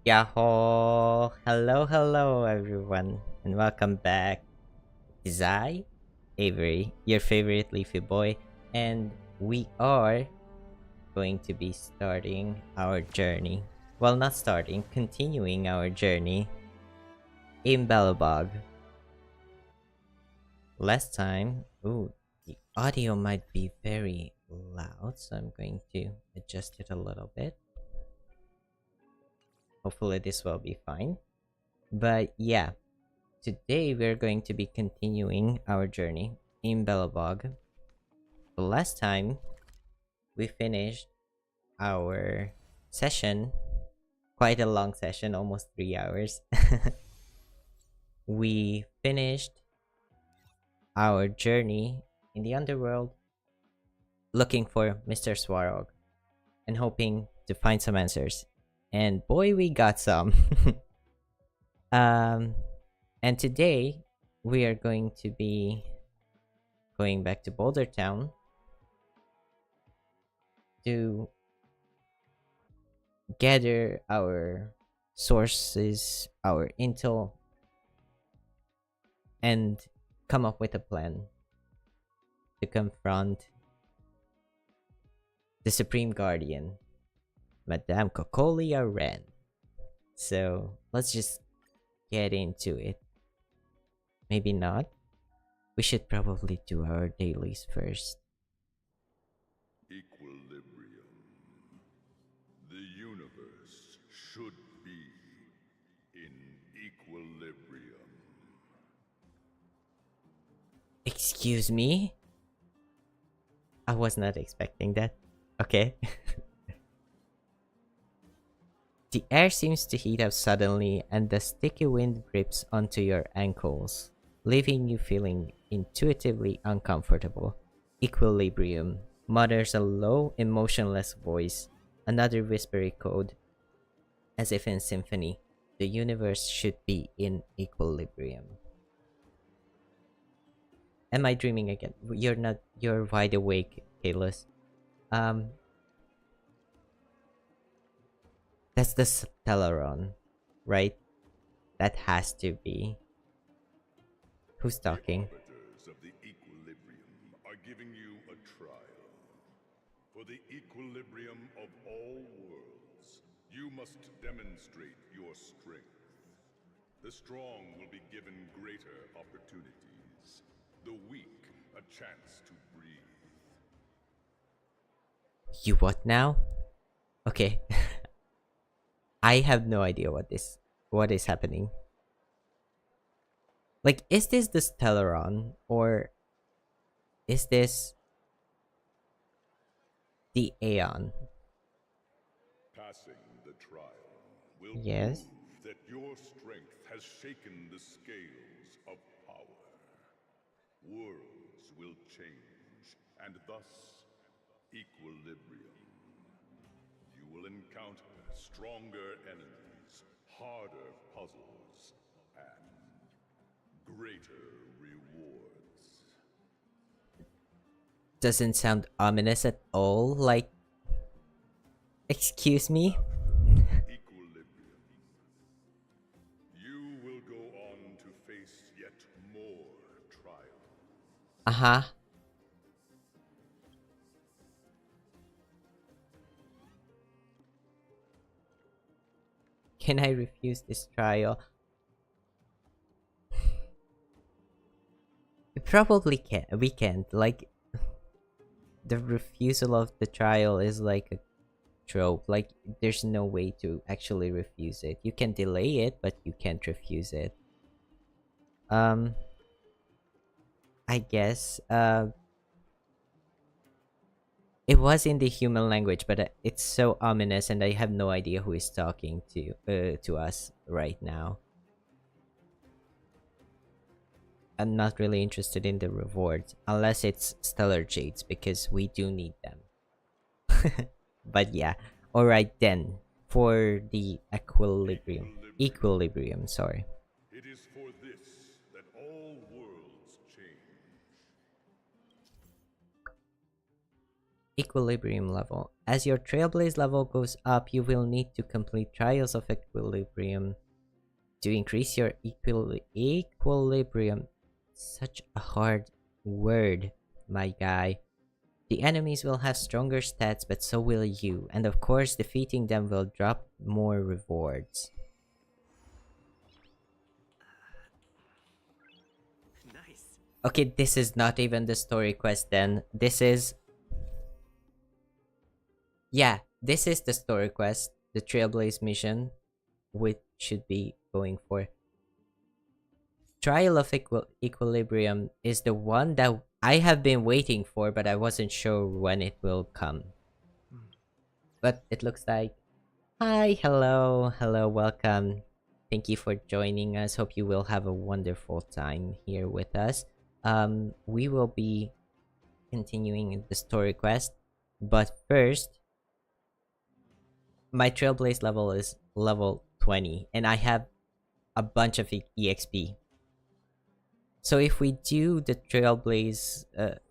Yahoo! Hello, everyone, and welcome back. Is I, Avery, your favorite leafy boy, and we are going to be starting our journey. Well, not starting, continuing our journey in Belobog. Last time, the audio might be very loud, so I'm going to adjust it a little bit. Hopefully, this will be fine. But yeah, today we're going to be continuing our journey in Belobog. The last time we finished our session, quite a long session, almost 3 hours. We finished our journey in the underworld looking for Mr. Swarog and hoping to find some answers. And boy, we got some. um, and today we are going to be going back to Boulder Town to gather our sources, our intel, and come up with a plan to confront the Supreme Guardian, Madame Cocolia Rand. So let's just get into it. Maybe not. We should probably do our dailies first. Equilibrium. The universe should be in equilibrium. Excuse me? I was not expecting that. Okay. The air seems to heat up suddenly, and the sticky wind grips onto your ankles, leaving you feeling intuitively uncomfortable. Equilibrium, mutters a low, emotionless voice, another whispery code, as if in symphony. The universe should be in equilibrium. Am I dreaming again? You're not. You're wide awake, Kalos. Um, that's the Stellaron, right? That has to be. Who's talking? The arbiters of the equilibrium are giving you a trial. For the equilibrium of all worlds, you must demonstrate your strength. The strong will be given greater opportunities. The weak a chance to breathe. You what now? Okay. I have no idea what is happening. Like, is this the Stellaron, or is this the Aeon? Passing the trial will Yes. prove that your strength has shaken the scales of power. Worlds will change, and thus equilibrium. You will encounter stronger enemies, harder puzzles, and greater rewards. Doesn't sound ominous at all. Like, excuse me? Equilibrium. You will go on to face yet more trials. Uh-huh. Can I refuse this trial? We probably can. We can't. Like, the refusal of the trial is like a trope. Like, there's no way to actually refuse it. You can delay it, but you can't refuse it. I guess it was in the human language, but it's so ominous, and I have no idea who is talking to us right now. I'm not really interested in the rewards unless it's stellar jades, because we do need them. But yeah, all right then. For the equilibrium. Sorry. It is for this that all worlds change. Equilibrium level. As your Trailblaze level goes up, you will need to complete Trials of Equilibrium to increase your equilibrium. Such a hard word, my guy. The enemies will have stronger stats, but so will you, and of course defeating them will drop more rewards. Nice. Okay, this is not even the story quest then. This is... Yeah, this is the story quest, the Trailblaze mission, which should be going for. Trial of Equilibrium is the one that I have been waiting for, but I wasn't sure when it will come. But it looks like... Hi, hello, welcome. Thank you for joining us. Hope you will have a wonderful time here with us. We will be continuing the story quest, but first, my Trailblaze level is level 20, and I have a bunch of EXP. So if we do the Trailblaze,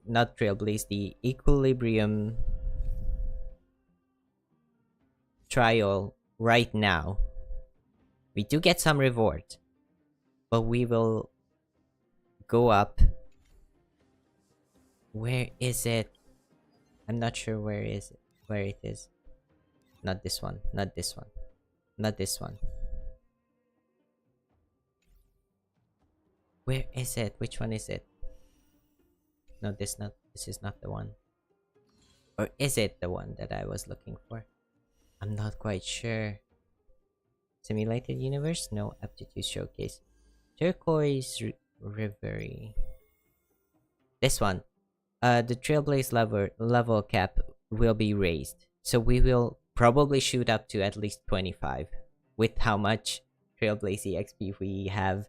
not Trailblaze, the Equilibrium trial right now, we do get some reward, but we will go up. Where is it? I'm not sure where it is. Not this one, not this one, not this one. Where is it? Which one is it? No, this is not the one. Or is it the one that I was looking for? I'm not quite sure. Simulated universe? No. Aptitude showcase. Turquoise Reverie. This one. The Trailblaze level cap will be raised. So we will probably shoot up to at least 25. With how much Trailblaze EXP we have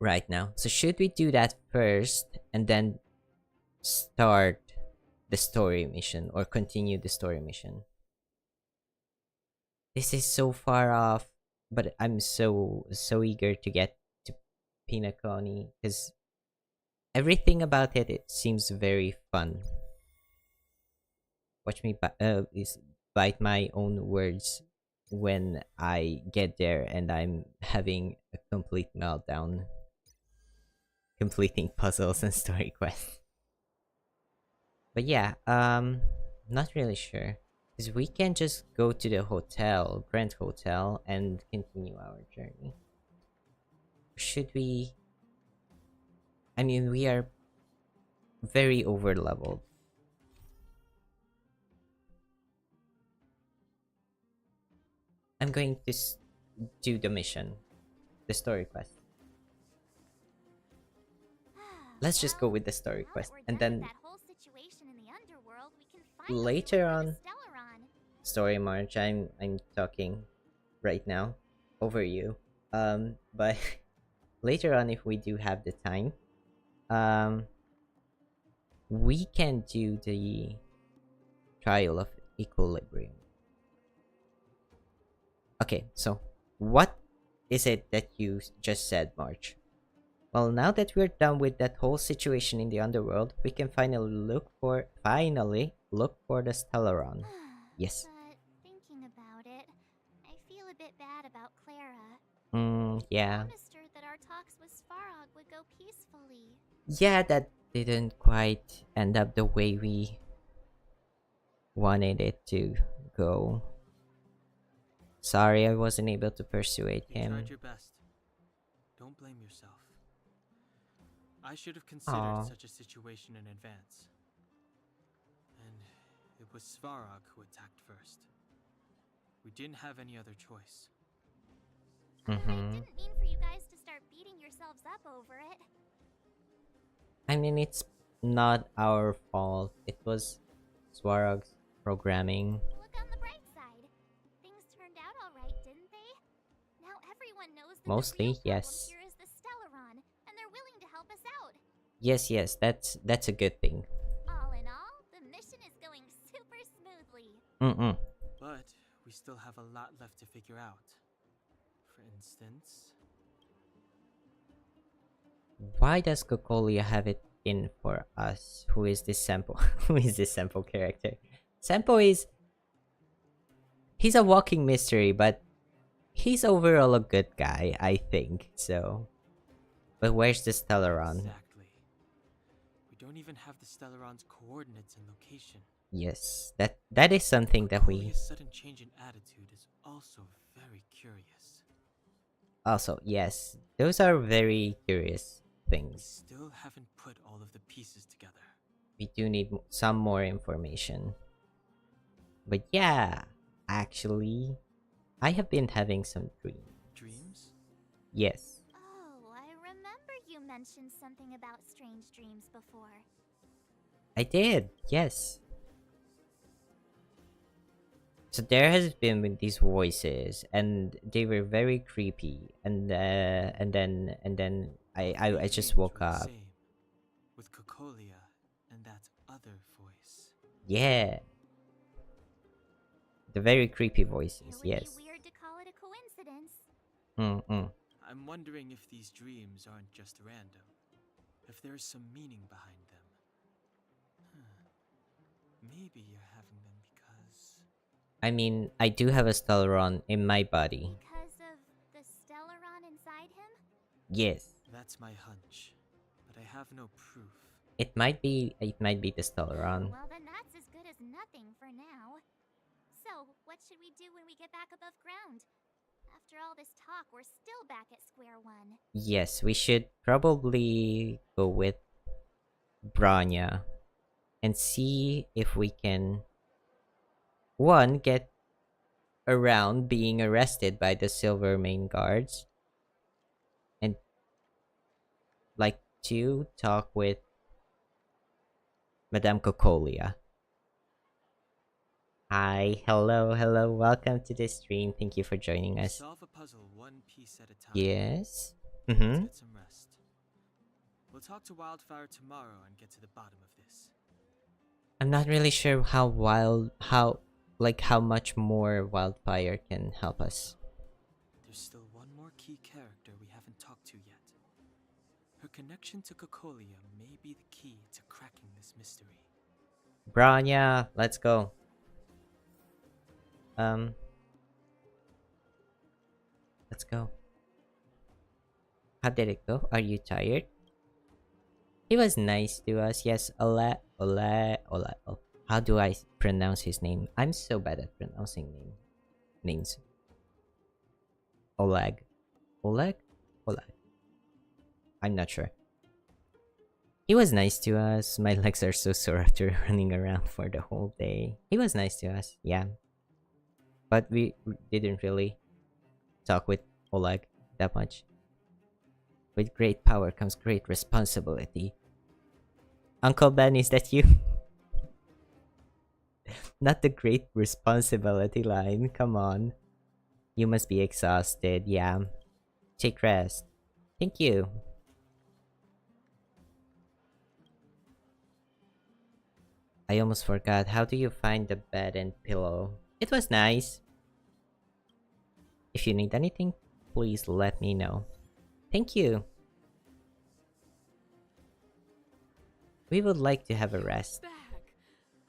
right now. So should we do that first and then start the story mission or continue the story mission? This is so far off, but I'm so eager to get to Pinaconi because everything about it seems very fun. Watch me bite my own words when I get there and I'm having a complete meltdown completing puzzles and story quests. But yeah, not really sure. Because we can just go to the hotel, Grand Hotel, and continue our journey. Should we... I mean, we are very over leveled. I'm going to do the mission, the story quest. Let's just go with the story quest, and then later on, story march. I'm talking right now over you. But later on, if we do have the time, we can do the trial of equilibrium. Okay, so what is it that you just said, March? Well, now that we're done with that whole situation in the underworld, we can finally look for the Stellaron. Yes. But thinking about it, I feel a bit bad about Clara. Yeah. I promised her that our talks with Svarog would go peacefully. Yeah, that didn't quite end up the way we wanted it to go. Sorry, I wasn't able to persuade him. You tried your best. Don't blame yourself. I should have considered such a situation in advance. And it was Svarog who attacked first. We didn't have any other choice. I didn't mean for you guys to start beating yourselves up over it. I mean, it's not our fault. It was Svarog's programming. Look on the bright side. Things turned out all right, didn't they? Now everyone knows that Mostly, the real problem yes. here is the Stellaron, and they're willing to help us out. Yes, that's a good thing. All in all, the mission is going super smoothly. But we still have a lot left to figure out. For instance... Why does Cocolia have it in for us. Who is this Sample? Who is this Sample character? Sample is... he's a walking mystery, but he's overall a good guy, I think. So, but where's the Stellaron? Exactly. We don't even have the Stellaron's coordinates and location. Yes, that is something that we... Cocolia's sudden change in attitude is also very curious. Also, yes, those are very curious We things. still haven't put all of the pieces together. We do need some more information. But yeah, actually, I have been having some dreams. Dreams? Yes. Oh, I remember you mentioned something about strange dreams before. I did, yes. So there has been with these voices, and they were very creepy. And then I just Dreams woke were the up. same, with Cocolia and that other voice. Yeah, the very creepy It voices. would Yes. be weird to call it a coincidence. I'm wondering if these dreams aren't just random, if there's some meaning behind them. Maybe you're having them because... I mean, I do have a Stellaron in my body. Because of the Stellaron inside him? Yes. That's my hunch, but I have no proof. It might be the Stellaron. Well, then that's as good as nothing for now. So, what should we do when we get back above ground? After all this talk, we're still back at square one. Yes, we should probably go with Branya and see if we can, one, get around being arrested by the Silver Main Guards, and like two, talk with Madame Cocolia. Hi, hello, welcome to the stream. Thank you for joining us. Solve a puzzle one piece at a time. Yes. Let's get some rest. We'll talk to Wildfire tomorrow and get to the bottom of this. I'm not really sure how much more Wildfire can help us. There's still one more key character we haven't talked to yet. Her connection to Cocolia may be the key to cracking this mystery. Branya, let's go. Let's go. How did it go? Are you tired? He was nice to us. Yes, Ola. Oh, how do I pronounce his name? I'm so bad at pronouncing names. Oleg. I'm not sure. He was nice to us. My legs are so sore after running around for the whole day. He was nice to us, yeah. But we didn't really talk with Oleg that much. With great power comes great responsibility. Uncle Ben, is that you? Not the great responsibility line, come on. You must be exhausted, yeah. Take rest. Thank you. I almost forgot. How do you find the bed and pillow? It was nice. If you need anything, please let me know. Thank you. We would like to have a rest. Back.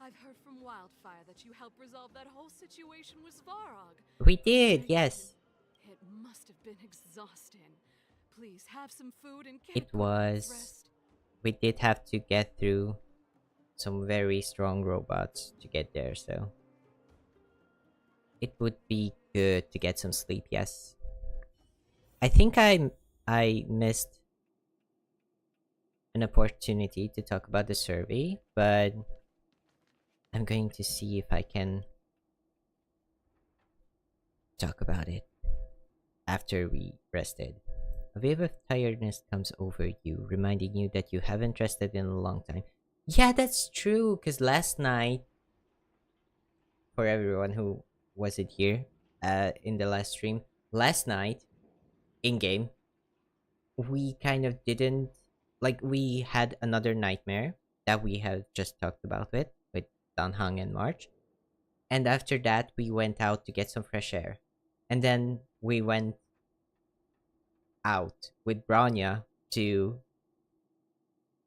I've heard from Wildfire that you helped resolve that whole situation with Svarog. We did, yes. It must have been exhausting. Please have some food and get It a good night's was. rest. We did have to get through some very strong robots to get there, so it would be good to get some sleep, yes. I think I missed an opportunity to talk about the survey, but I'm going to see if I can talk about it after we rested. A wave of tiredness comes over you, reminding you that you haven't rested in a long time. Yeah, that's true, because last night, for everyone who wasn't here in the last stream, last night, in-game, we kind of didn't, like, we had another nightmare that we have just talked about with Danhang and March. And after that, we went out to get some fresh air. And then we went out with Branya to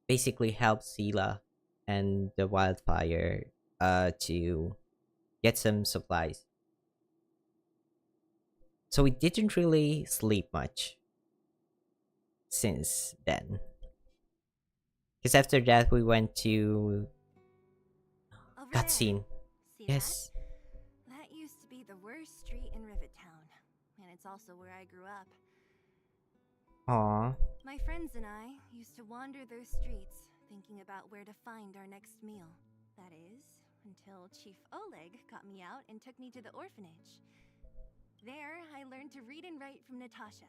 basically help Sela and the wildfire to get some supplies. So we didn't really sleep much since then. Because after that we went to Over there. cutscene. See Yes. that? That used to be the worst street in Rivet Town, and it's also where I grew up. Aww. My friends and I used to wander those streets, thinking about where to find our next meal. That is, until Chief Oleg got me out and took me to the orphanage. There, I learned to read and write from Natasha.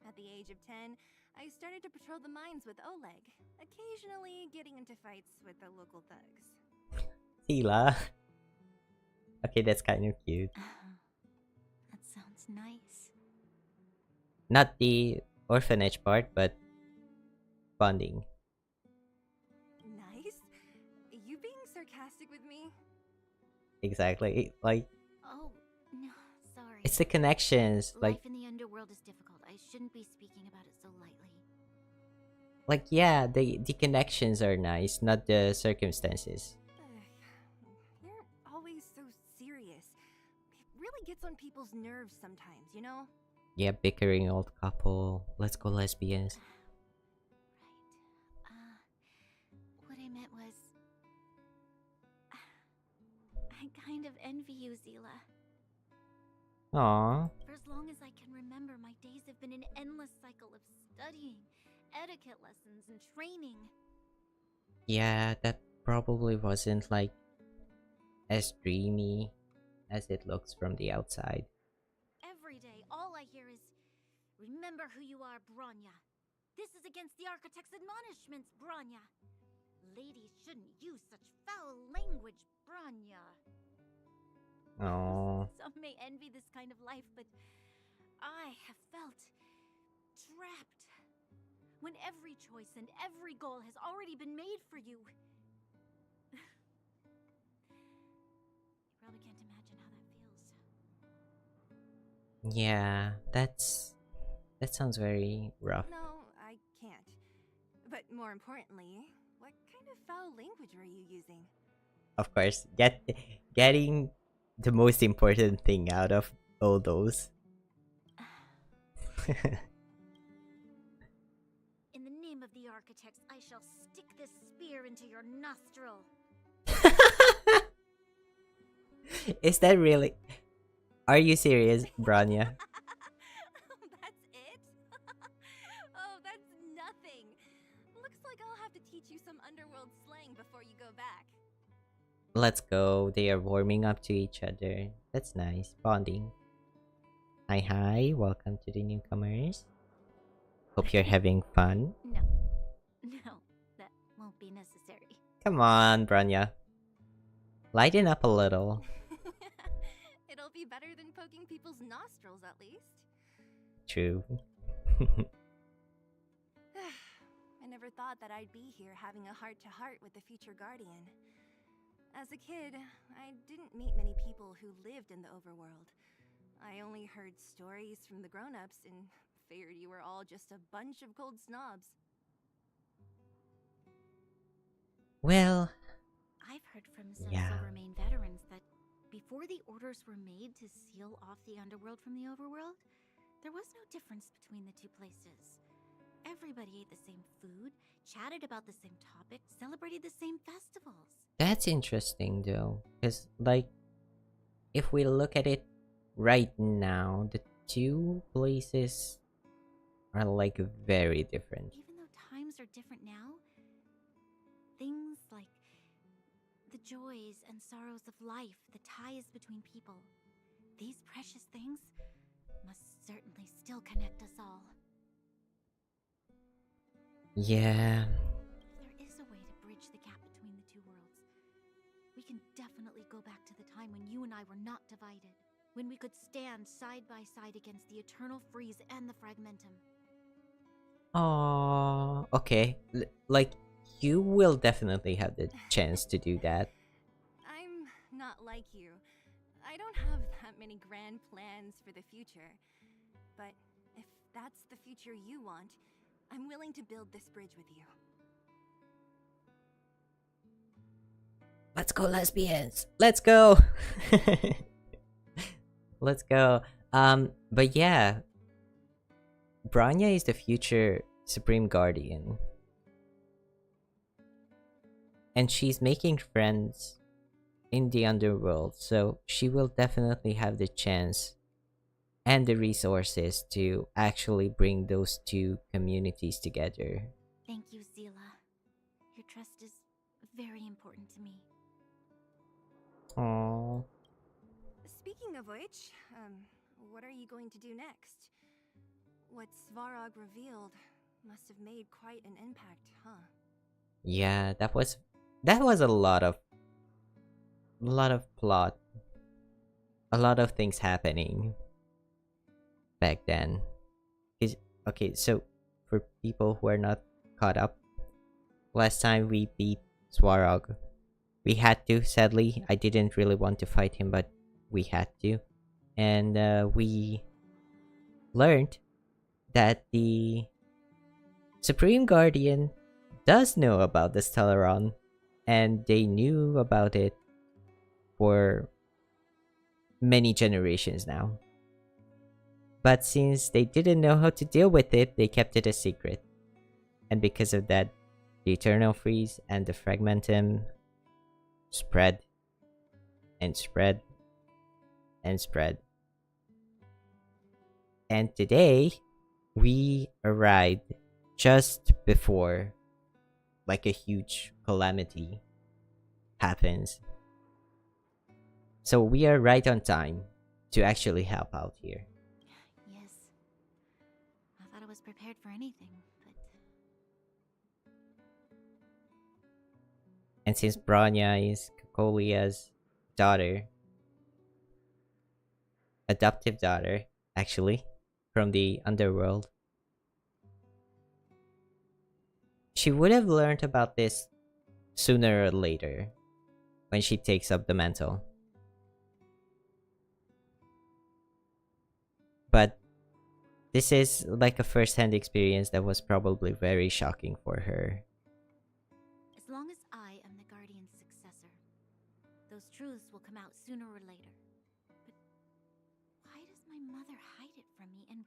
At the age of 10, I started to patrol the mines with Oleg, occasionally getting into fights with the local thugs. Sela. Okay, that's kind of cute. That sounds nice. Not the orphanage part, but bonding. Nice? You being sarcastic with me? Exactly. Like, Oh, no, sorry. it's the connections. Life in the underworld is difficult. I shouldn't be speaking about it so lightly. Yeah, the connections are nice, not the circumstances. You're always so serious. It really gets on people's nerves sometimes, you know? Yeah, bickering old couple. Let's go lesbians. Right. What I meant was... I kind of envy you, Zila. Aww. For as long as I can remember, my days have been an endless cycle of studying, etiquette lessons, and training. Yeah, that probably wasn't like as dreamy as it looks from the outside. Every day, all I hear is, remember who you are, Bronya. This is against the Architect's admonishments, Bronya. Ladies shouldn't use such foul language, Bronya. Aww. Some may envy this kind of life, but I have felt trapped. When every choice and every goal has already been made for you. You probably can't imagine how that feels. Yeah, that sounds very rough. No, I can't. But more importantly, what kind of foul language were you using? Of course, getting the most important thing out of all those. In the name of the Architects, I shall stick this spear into your nostril. Is that really? Are you serious, Bronya? That's it? Oh, that's nothing. Looks like I'll have to teach you some underworld slang before you go back. Let's go. They are warming up to each other. That's nice. Bonding. Hi. Welcome to the newcomers. Hope you're having fun. No, that won't be necessary. Come on, Bronya. Lighten up a little. It'll be better than poking people's nostrils, at least. True. I never thought that I'd be here having a heart-to-heart with the future Guardian. As a kid, I didn't meet many people who lived in the overworld. I only heard stories from the grown-ups and figured you were all just a bunch of cold snobs. Well, I've heard from some Yeah. Silvermane veterans that before the orders were made to seal off the underworld from the overworld, there was no difference between the two places. Everybody ate the same food, chatted about the same topics, celebrated the same festivals. that's interesting though. Because, if we look at it right now, the two places are very different. Even though times are different now, things like the joys and sorrows of life, the ties between people, these precious things must certainly still connect us all. Yeah. If there is a way to bridge the gap between the two worlds, we can definitely go back to the time when you and I were not divided. When we could stand side by side against the Eternal Freeze and the Fragmentum. Oh, okay. You will definitely have the chance to do that. I'm not like you. I don't have that many grand plans for the future. But if that's the future you want, I'm willing to build this bridge with you. go lesbians. Let's go. Let's go. But yeah, Branya is the future Supreme Guardian. And she's making friends in the underworld, so she will definitely have the chance and the resources to actually bring those two communities together. Thank you, Zila. Your trust is very important to me. Aww. Speaking of which, what are you going to do next? What Svarog revealed must have made quite an impact, huh? Yeah, that was a lot of plot, a lot of things happening back then. Okay, so for people who are not caught up, last time we beat Swarog, we had to. Sadly, I didn't really want to fight him, but we had to, and we learned that the Supreme Guardian does know about the Stellaron, and they knew about it for many generations now. But since they didn't know how to deal with it, they kept it a secret. And because of that, the Eternal Freeze and the Fragmentum spread and spread and spread. And today, we arrived just before like a huge calamity happens. So we are right on time to actually help out here. Yes. I thought I was prepared for anything, but... And since Branya is Cocolia's daughter, adoptive daughter, actually, from the underworld, she would have learned about this sooner or later when she takes up the mantle. But this is like a first-hand experience that was probably very shocking for her. As long as I am the Guardian's successor, those truths will come out sooner or later. But why does my mother hide it from me? And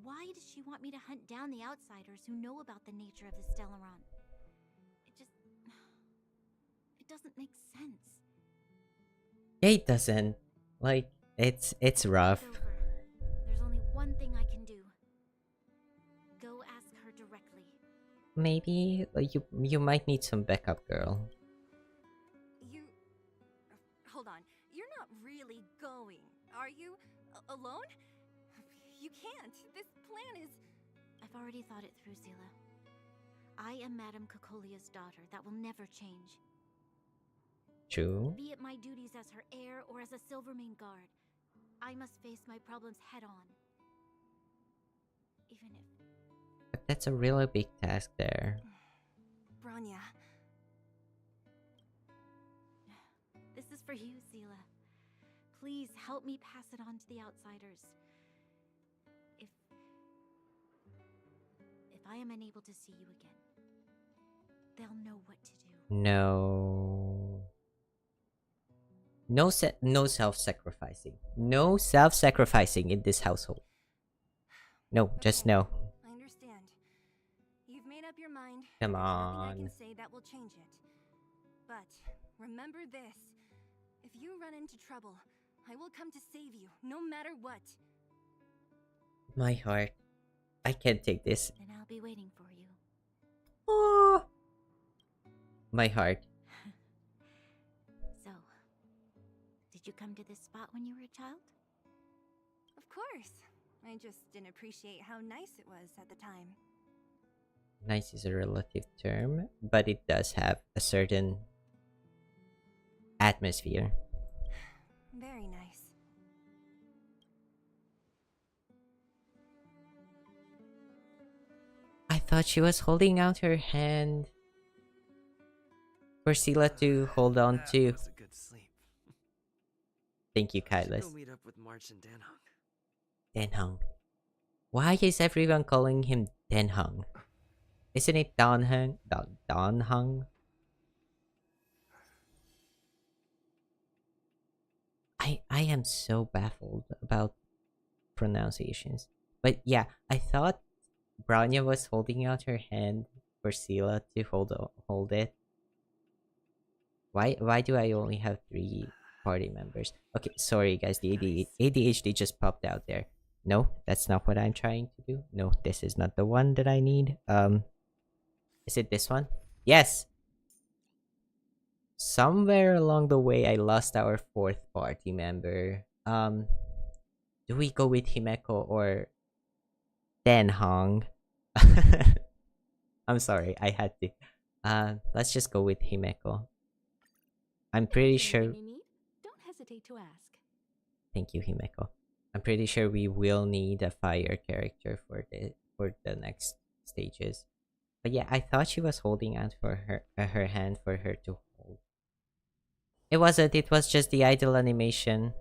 why does she want me to hunt down the outsiders who know about the nature of the Stellaron? It doesn't make sense. It doesn't. Like, it's rough. It's over. There's only one thing I can do. Go ask her directly. Maybe you might need some backup, girl. Hold on. You're not really going, are you? Alone? You can't. This plan is... I've already thought it through, Zila. I am Madame Cocolia's daughter. That will never change. True. Be it my duties as her heir or as a Silvermane guard, I must face my problems head on. Even if... But that's a really big task there. Branya. This is for you, Zila. Please help me pass it on to the outsiders. If I am unable to see you again, they'll know what to do. No. No self-sacrificing. No self-sacrificing in this household. No, just no. I understand. You've made up your mind. Come There's nothing I on. can say that will change it. But remember this. If you run into trouble, I will come to save you, no matter what. My heart. I can't take this. Then I'll be waiting for you. Oh. My heart. So, did you come to this spot when you were a child? Of course. I just didn't appreciate how nice it was at the time. Nice is a relative term, but it does have a certain atmosphere. Very nice. I thought she was holding out her hand for Sila to hold on to. That was a good sleep. Thank you, I should Kailas. go meet up with March and Danhung. Denhung. Why is everyone calling him Denhung? Isn't it Donhung? Donhung? I am so baffled about pronunciations. But yeah, I thought Branya was holding out her hand for Sela to hold it. Why do I only have 3 party members? Okay, sorry guys, the ADHD just popped out there. No, that's not what I'm trying to do. No, this is not the one that I need. Is it this one? Yes. Somewhere along the way I lost our 4th party member. Do we go with Himeko or Denhong? I'm sorry, I had to. Let's just go with Himeko. I'm pretty sure. Anything you need, don't hesitate to ask. Thank you, Himeko. I'm pretty sure we will need a fire character for the next stages. But yeah, I thought she was holding out for her hand for her to hold. It wasn't. It was just the idle animation.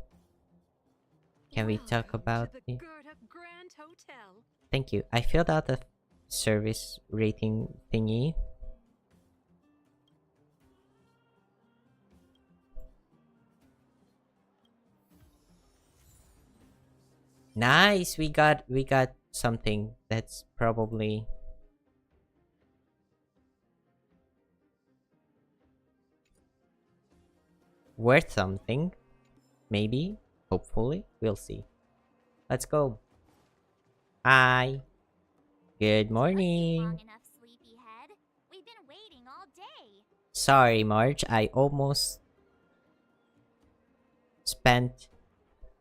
Can we talk about to it? the Gerda Grand Hotel. Thank you. I filled out a service rating thingy. Nice. We got something that's probably worth something. Maybe. Hopefully. We'll see. Let's go. Hi. Good morning. Long enough, sleepyhead. We've been waiting all day. Sorry, Marge. I almost spent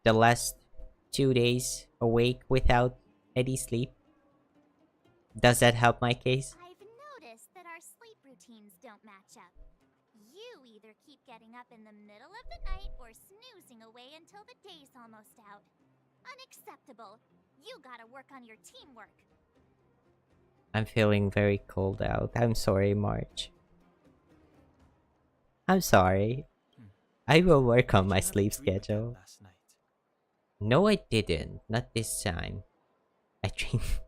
the last 2 days awake without any sleep. Does that help my case? I've noticed that our sleep routines don't match up. You either keep getting up in the middle of the night or snoozing away until the day's almost out. Unacceptable. You gotta work on your teamwork. I'm feeling very cold out. I'm sorry, Marge. I'm sorry. I will work on my sleep schedule. Last night. No, I didn't. Not this time. I dreamed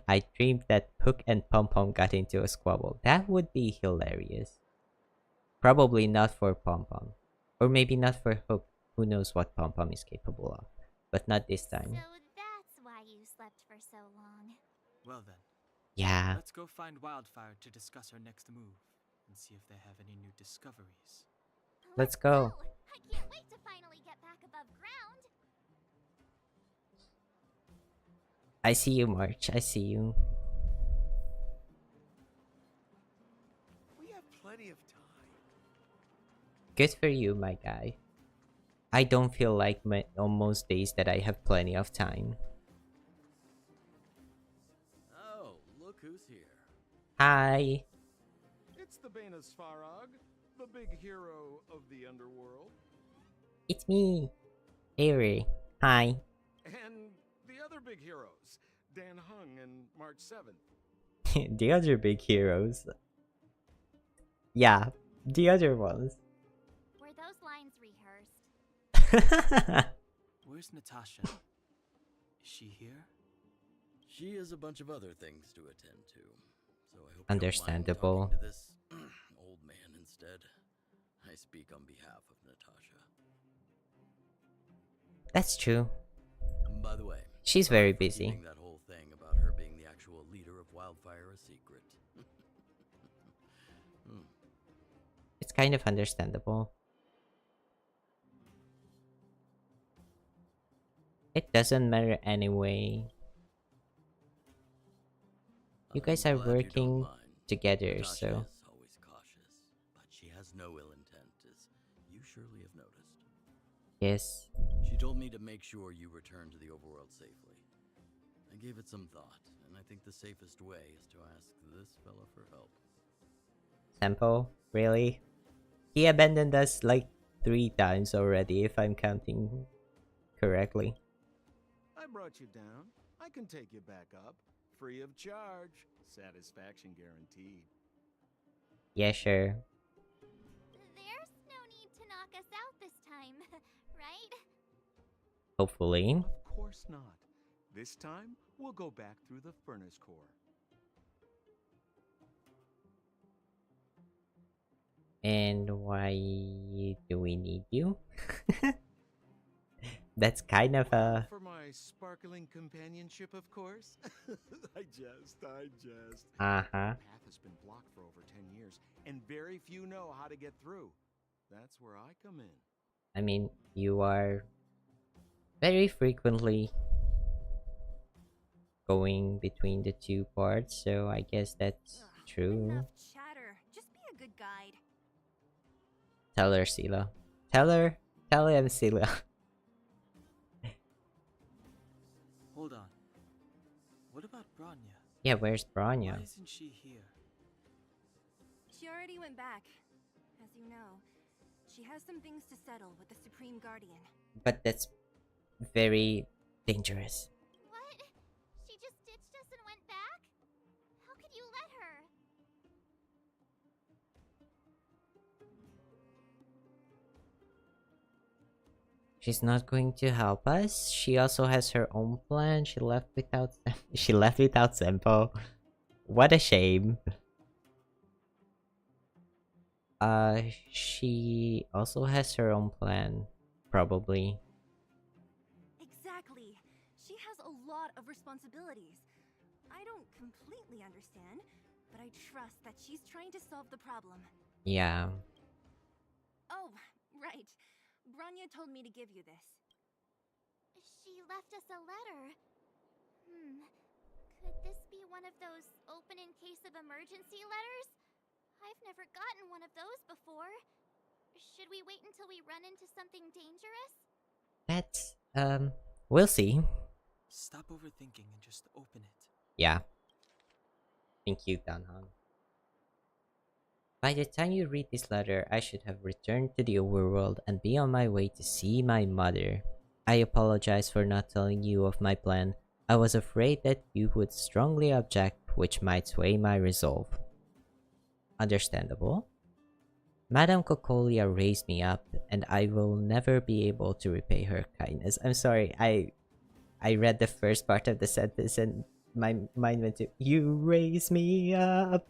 I dreamed that Hook and Pom Pom got into a squabble. That would be hilarious. Probably not for Pom Pom. Or maybe not for Hook. Who knows what Pom Pom is capable of. But not this time. So that's why you slept for so long. Well then, Yeah. let's go find Wildfire to discuss our next move and see if they have any new discoveries. Let's go. I can't wait to finally get back above ground. I see you, March. I see you. We have plenty of time. Good for you, my guy. I don't feel like on most days that I have plenty of time. Oh, look who's here. Hi. It's the Banus Farag, the big hero of the underworld. It's me. Avery. Hi. And the other big heroes, Dan Hung and March 7th. The other big heroes. Yeah, the other ones. Were those lines rehearsed? Where's Natasha? Is she here? She has a bunch of other things to attend to, so I hope Understandable. You don't mind talking to this old man instead. I speak on behalf of Natasha. That's true. By the way, She's sorry very for busy. keeping that whole thing about her being the actual leader of Wildfire a secret. It's kind of understandable. It doesn't matter anyway. You guys are I'm glad you don't working mind. together, Natasha so is always cautious, but she has no ill intent, as you surely have noticed. yes. She told me to make sure you return to the overworld safely. I gave it some thought, and I think the safest way is to ask this fella for help. Tempo, really? He abandoned us like 3 times already, if I'm counting correctly. I brought you down. I can take you back up. Free of charge. Satisfaction guaranteed. Yeah, sure. There's no need to knock us out this time, right? Hopefully. Of course not. This time, we'll go back through the furnace core. And why do we need you? That's kind of All a... for my sparkling companionship, of course. I jest. Uh-huh. The path has been blocked for over 10 years, and very few know how to get through. That's where I come in. I mean, you are very frequently going between the two parts, so I guess that's true. Enough chatter. Just be a good guide. Tell her, Sila. Tell him, Sila. Hold on. What about Branya? Yeah, where's Branya? Why isn't she here? She already went back. As you know, she has some things to settle with the Supreme Guardian. But that's very dangerous. What? She just ditched us and went back? How could you let her? She's not going to help us. She also has her own plan. She left without Senpo. What a shame. She also has her own plan, probably. Exactly. She has a lot of responsibilities. I don't completely understand, but I trust that she's trying to solve the problem. Yeah. Oh, right. Branya told me to give you this. She left us a letter. Could this be one of those open in case of emergency letters? I've never gotten one of those before. Should we wait until we run into something dangerous? That's, we'll see. Stop overthinking and just open it. Yeah. Thank you, Danhan. By the time you read this letter, I should have returned to the overworld and be on my way to see my mother. I apologize for not telling you of my plan. I was afraid that you would strongly object, which might sway my resolve. Understandable. Madame Cocolia raised me up, and I will never be able to repay her kindness. I'm sorry, I read the first part of the sentence and my mind went to, you raise me up.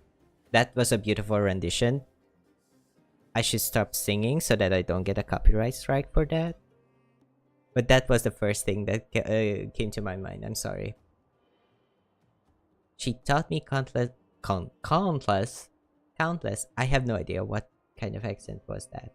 That was a beautiful rendition. I should stop singing so that I don't get a copyright strike for that. But that was the first thing that came to my mind. I'm sorry. She taught me countless. I have no idea what kind of accent was that.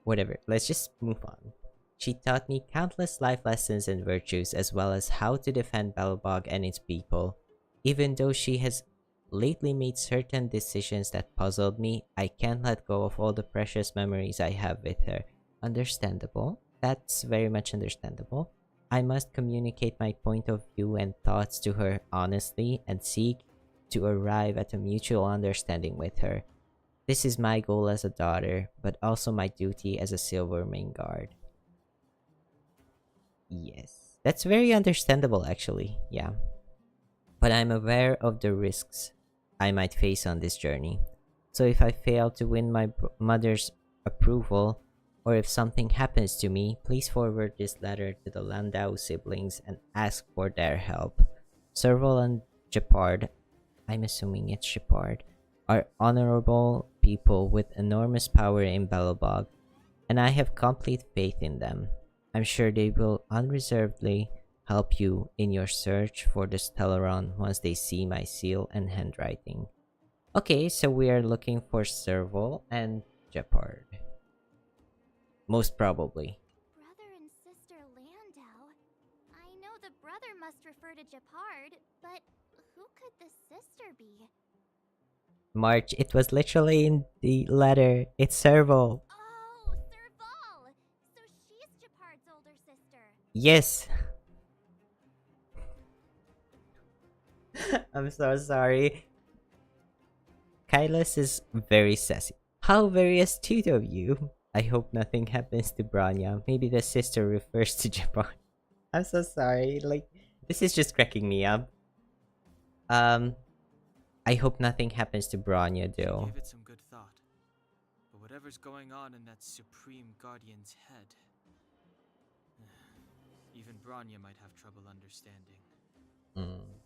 Whatever. Let's just move on. She taught me countless life lessons and virtues, as well as how to defend Belobog and its people. Even though she has lately made certain decisions that puzzled me, I can't let go of all the precious memories I have with her. Understandable. That's very much understandable. I must communicate my point of view and thoughts to her honestly and seek to arrive at a mutual understanding with her. This is my goal as a daughter, but also my duty as a Silvermane guard. Yes. That's very understandable, actually. Yeah. But I'm aware of the risks I might face on this journey. So if I fail to win my mother's approval, or if something happens to me, please forward this letter to the Landau siblings and ask for their help. Serval and Gepard, I'm assuming it's Gepard, are honorable people with enormous power in Belobog, and I have complete faith in them. I'm sure they will unreservedly help you in your search for the Stellaron once they see my seal and handwriting. Okay, so we are looking for Serval and Gepard. Most probably. Brother and sister Landau. I know the brother must refer to Gepard, but who could the sister be? March, it was literally in the letter. It's Serval. Oh, Serval! So she's Gepard's older sister. Yes. I'm so sorry. Kailas is very sassy. How very astute of you. I hope nothing happens to Branya. Maybe the sister refers to Japan. I'm so sorry. Like, this is just cracking me up. I hope nothing happens to Branya, though. Give it some good thought. But whatever's going on in that Supreme Guardian's head, even Branya might have trouble understanding.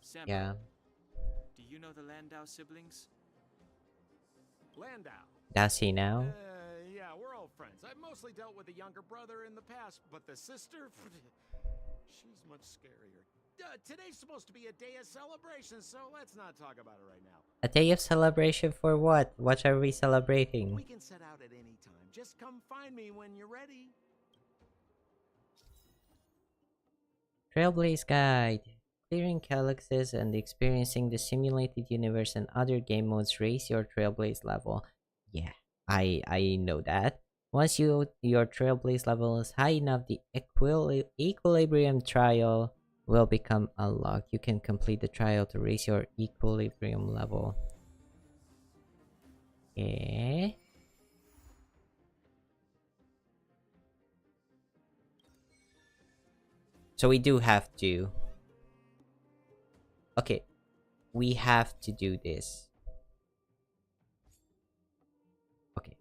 Sam, Yeah. do you know the Landau siblings? Landau. Does he now? Yeah, we're old friends. I've mostly dealt with the younger brother in the past, but the sister, she's much scarier. Today's supposed to be a day of celebration, so let's not talk about it right now. A day of celebration for what? What are we celebrating? We can set out at any time. Just come find me when you're ready. Trailblaze Guide. Clearing calyxes and experiencing the simulated universe and other game modes raise your Trailblaze level. Yeah, I know that. Once your Trailblaze level is high enough, the Equilibrium trial will become unlocked. You can complete the trial to raise your Equilibrium level. Yeah. So we do have to. Okay, we have to do this. Okay,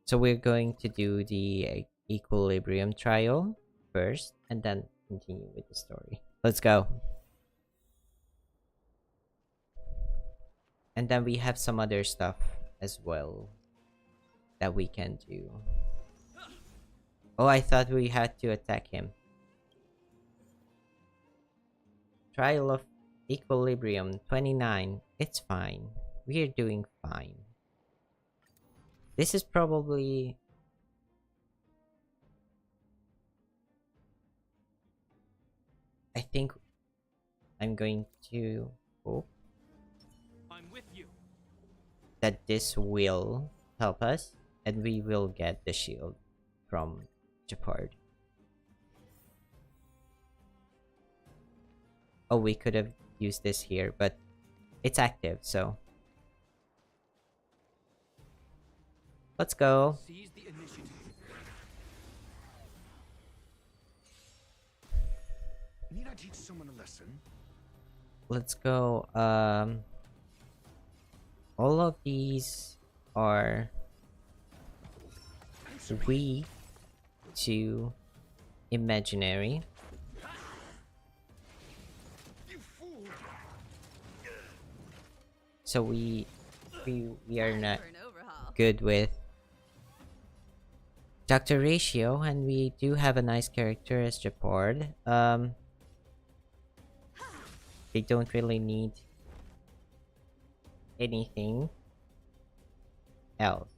so we're going to do the Equilibrium trial first and then continue with the story. Let's go. And then we have some other stuff as well that we can do. Oh, I thought we had to attack him. Trial of Equilibrium 29. It's fine. We're doing fine. This is probably... I think I'm going to hope I'm with you. that this will help us and we will get the shield from Japard. Oh, we could have used this here, but it's active, so let's go. Seize the initiative. Need I teach someone a lesson? Let's go. All of these are weak to imaginary. So we are not good with Dr. Ratio, and we do have a nice character as Japard. They don't really need anything else.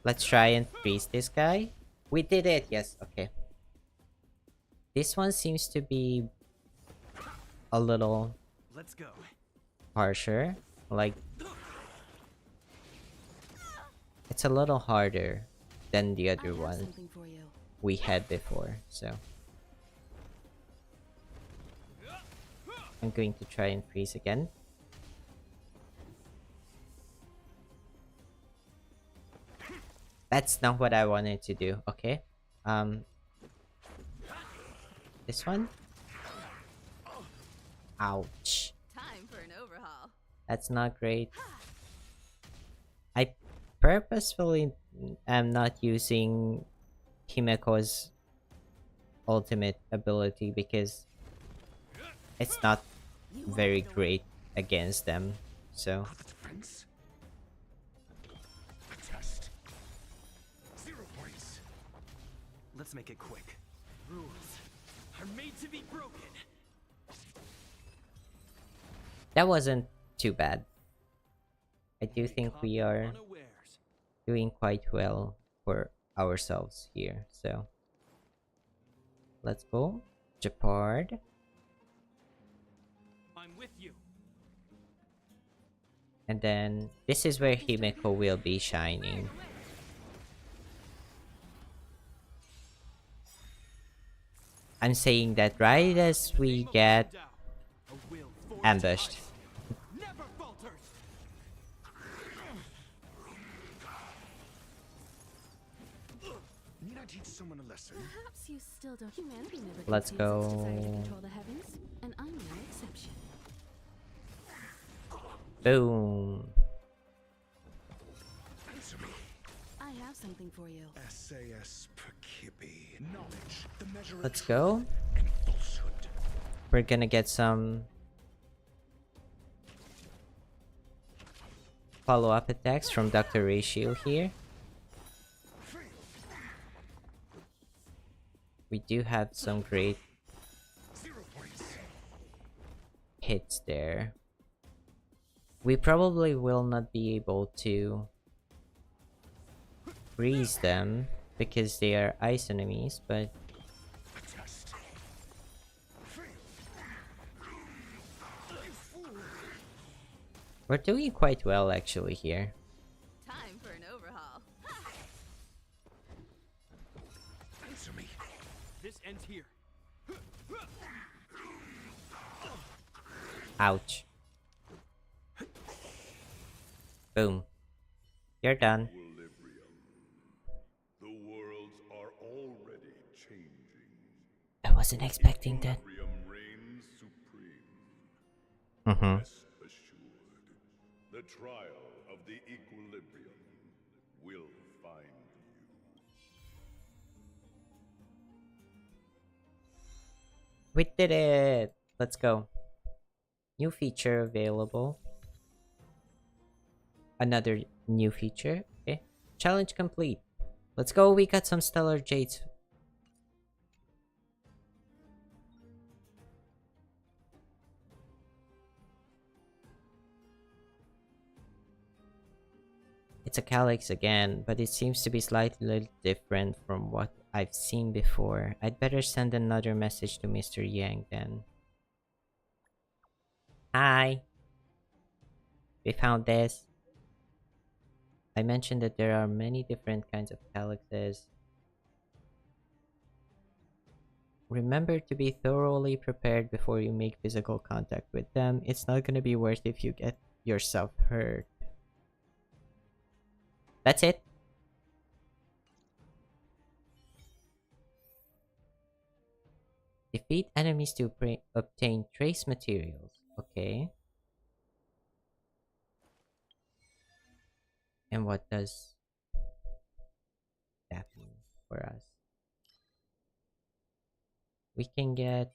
Let's try and freeze this guy. We did it, yes, okay. This one seems to be a little Let's go. harsher. Like, it's a little harder than the other one we had before, so I'm going to try and freeze again. That's not what I wanted to do, okay? This one? Ouch. Time for an overhaul. That's not great. I purposefully am not using Himeko's ultimate ability because it's not very great against them, so Defense? A test. 0 points. Let's make it quick. Rules are made to be broken. that wasn't too bad. I do think we are doing quite well for ourselves here, so let's go. Japard. I'm with you. And then this is where Himeko will be shining. I'm saying that right as we get ambushed. Never falters. Need I teach someone a lesson? Perhaps you still don't. Humanity never Let's concedes its go. desire to control the heavens, and I'm no exception. Boom. Answer me. I have something for you. SAS Perkibi. Knowledge, the measure Let's of go. truth and falsehood. We're gonna get some follow-up attacks from Dr. Ratio here. We do have some great hits there. We probably will not be able to freeze them because they are ice enemies, but we're doing quite well actually here. Time for an overhaul. Answer me. This ends here. Ouch. Boom. You're done. Equilibrium. The worlds are already changing. I wasn't expecting that. Equilibrium reigns supreme. Rest assured, the trial of the equilibrium will find you. We did it! Let's go. New feature available. Another new feature. Okay. Challenge complete. Let's go. We got some stellar jades. It's a calyx again, but it seems to be slightly different from what I've seen before. I'd better send another message to Mr. Yang then. Hi. We found this. I mentioned that there are many different kinds of calyxes. Remember to be thoroughly prepared before you make physical contact with them. It's not gonna be worth if you get yourself hurt. That's it. Defeat enemies to obtain trace materials. Okay. And what does that mean for us? We can get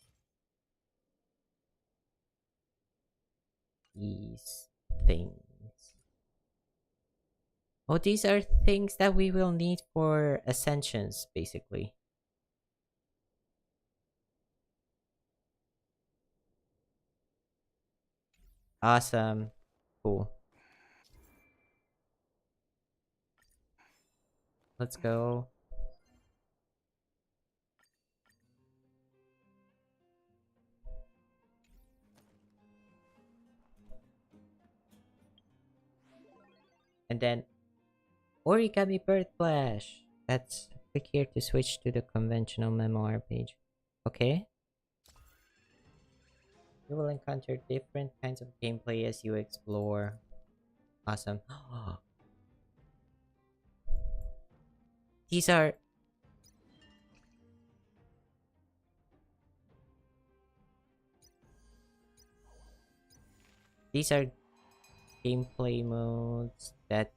these things. Oh, these are things that we will need for ascensions, basically. Awesome. Cool. Let's go. And then Origami Bird Flash. Let's click here to switch to the conventional memoir page. Okay. You will encounter different kinds of gameplay as you explore. Awesome. These are... These are gameplay modes that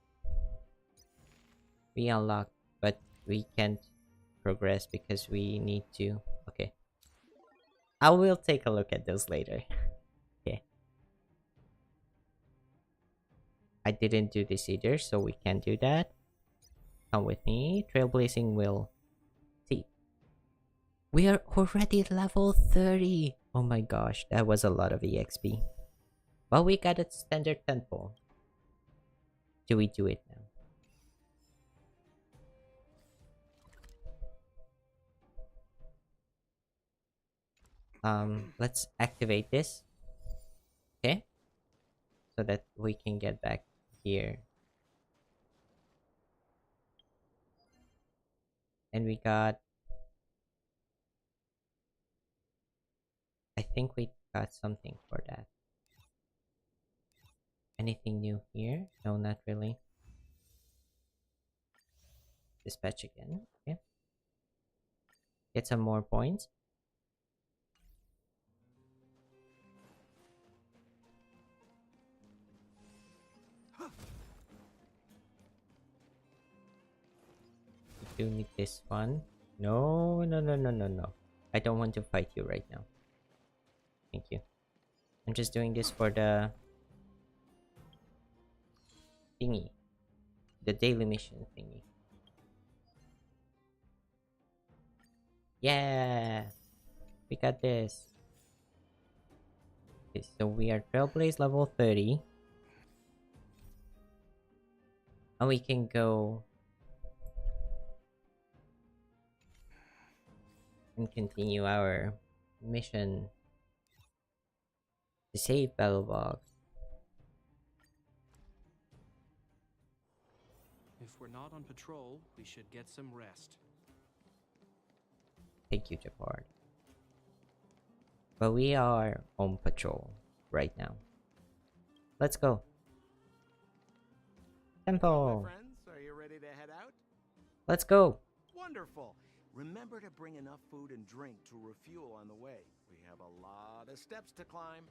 we unlock, but we can't progress because we need to. Okay. I will take a look at those later. Okay. I didn't do this either, so we can't do that. Come with me. Trailblazing will. See. We are already level 30. Oh my gosh, that was a lot of EXP. Well, we got a standard temple. Do we do it now? Let's activate this. Okay. So that we can get back here. And we got... I think we got something for that. Anything new here? No, not really. Dispatch again. Okay. Get some more points. We do need this one. No, no, no, no, no, no. I don't want to fight you right now. Thank you. I'm just doing this for the... thingy. The daily mission thingy. Yeah! We got this. Okay, so we are Trailblaze level 30. And we can go and continue our mission to save Belobog. If we're not on patrol, we should get some rest. Thank you, Japard. But we are on patrol right now. Let's go. Tempo. Well, my friends, are you ready to head out? Let's go. Wonderful. Remember to bring enough food and drink to refuel on the way. We have a lot of steps to climb.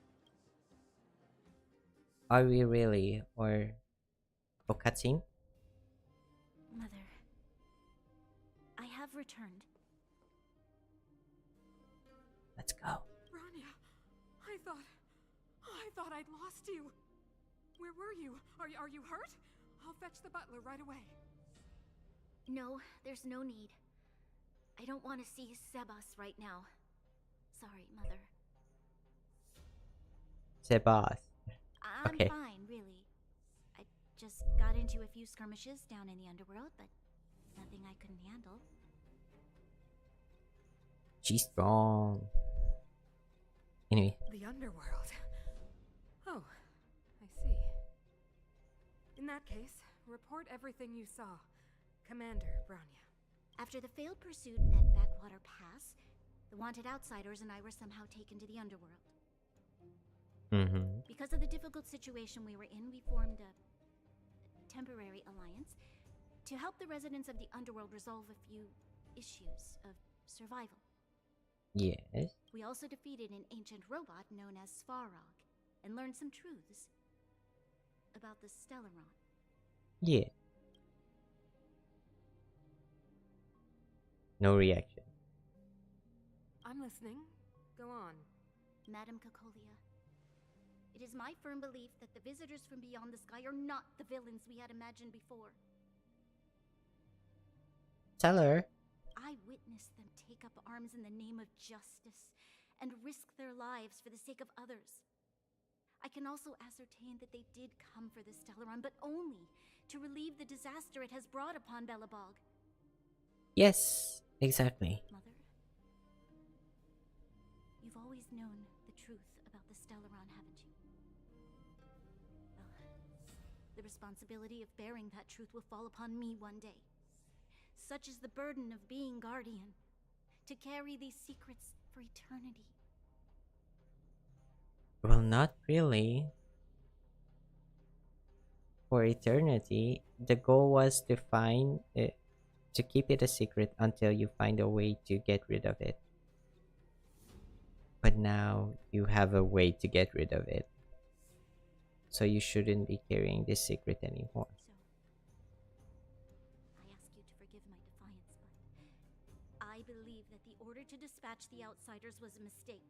Are we really? Or oh, cutscene? Mother, I have returned. Let's go. Bronya, I thought I'd lost you. Where were you? Are you hurt? I'll fetch the butler right away. No, there's no need. I don't want to see Sebas right now. Sorry, Mother. Sebas. I'm Okay. fine, really. I just got into a few skirmishes down in the underworld, but nothing I couldn't handle. She's strong. Anyway. The underworld. Oh, I see. In that case, report everything you saw. Commander Bronya. After the failed pursuit at Backwater Pass, the wanted outsiders and I were somehow taken to the underworld. Because of the difficult situation we were in, we formed a temporary alliance to help the residents of the underworld resolve a few issues of survival. Yes. We also defeated an ancient robot known as Svarog and learned some truths about the Stellaron. Yeah. No reaction. I'm listening. Go on. Madam Cocolia, it is my firm belief that the visitors from beyond the sky are not the villains we had imagined before. Tell her. I witnessed them take up arms in the name of justice and risk their lives for the sake of others. I can also ascertain that they did come for the Stellaron, but only to relieve the disaster it has brought upon Belobog. Yes, exactly. Mother, you've always known the truth about the Stellaron, haven't you? Well, the responsibility of bearing that truth will fall upon me one day. Such is the burden of being Guardian, to carry these secrets for eternity. Well, not really. For eternity, the goal was to find it, to keep it a secret until you find a way to get rid of it. But now you have a way to get rid of it. So you shouldn't be carrying this secret anymore. So, I ask you to forgive my defiance, but I believe that the order to dispatch the outsiders was a mistake.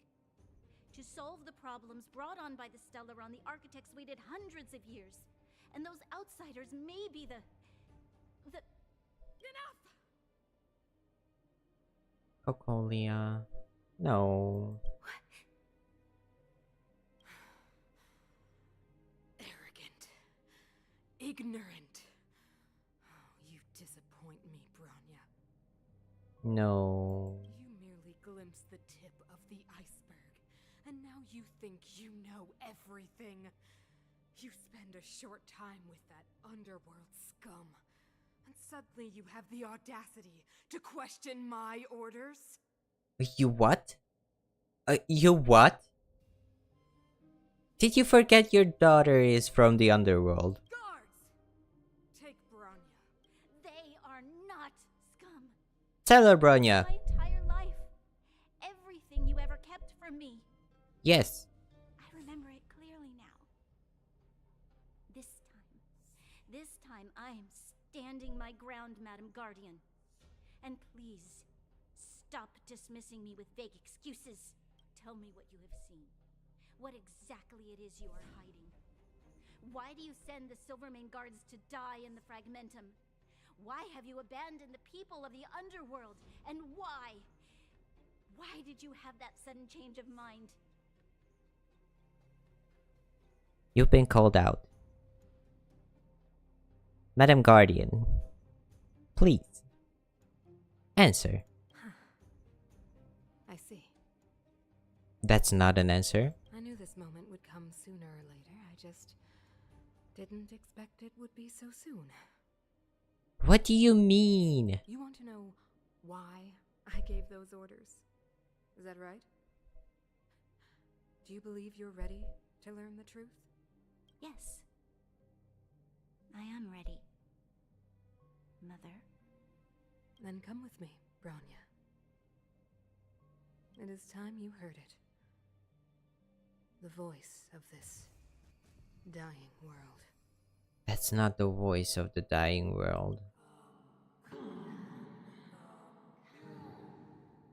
To solve the problems brought on by the Stellaron, the architects waited hundreds of years. And those outsiders may be the... Enough! Cocolia. No. Arrogant. Ignorant. Oh, you disappoint me, Bronya. No. You merely glimpsed the tip of the iceberg, and now you think you know everything. You spend a short time with that underworld scum, and suddenly you have the audacity to question my orders? You what? You what? Did you forget your daughter is from the underworld? Guards! Take Bronya. They are not scum. Tell her, Bronya. My entire life. Everything you ever kept from me. Yes. I remember it clearly now. This time I am standing my ground, Madam Guardian. And please, stop dismissing me with vague excuses. Tell me what you have seen. What exactly it is you are hiding. Why do you send the Silvermane guards to die in the Fragmentum? Why have you abandoned the people of the underworld? And why? Why did you have that sudden change of mind? You've been called out. Madam Guardian, please answer. I see. That's not an answer. I knew this moment would come sooner or later. I just didn't expect it would be so soon. What do you mean? You want to know why I gave those orders? Is that right? Do you believe you're ready to learn the truth? Yes. I am ready. Mother. Then come with me, Branya. It is time you heard it. The voice of this dying world. That's not the voice of the dying world.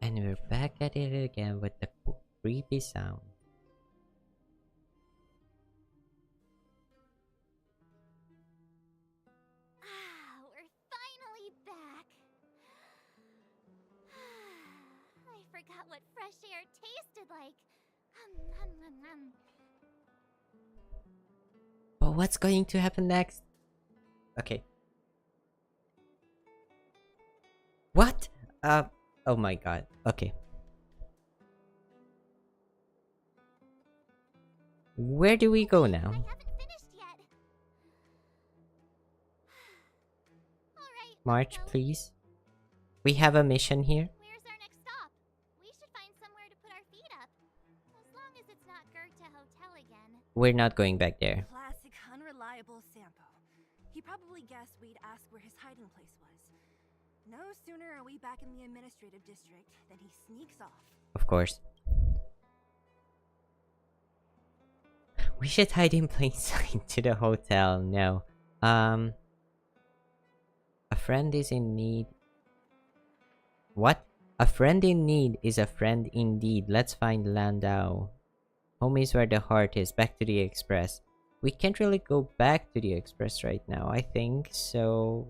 And we're back at it again with the creepy sound. We're finally back. I forgot what fresh air tasted like. But what's going to happen next? Okay. What? Oh my god. Okay. Where do we go now? I haven't finished yet. All right. March, let's go. please. We have a mission here. Where's our next stop? We should find somewhere to put our feet up. As long as it's not Goethe Hotel again. We're not going back there. Classic unreliable Sampo. He probably guessed we'd ask where his hiding place was. No sooner are we back in the administrative district than he sneaks off. Of course. We should hide in plain sight to the hotel. No. A friend is in need. What? A friend in need is a friend indeed. Let's find Landau. Home is where the heart is. Back to the express. We can't really go back to the express right now, I think. So,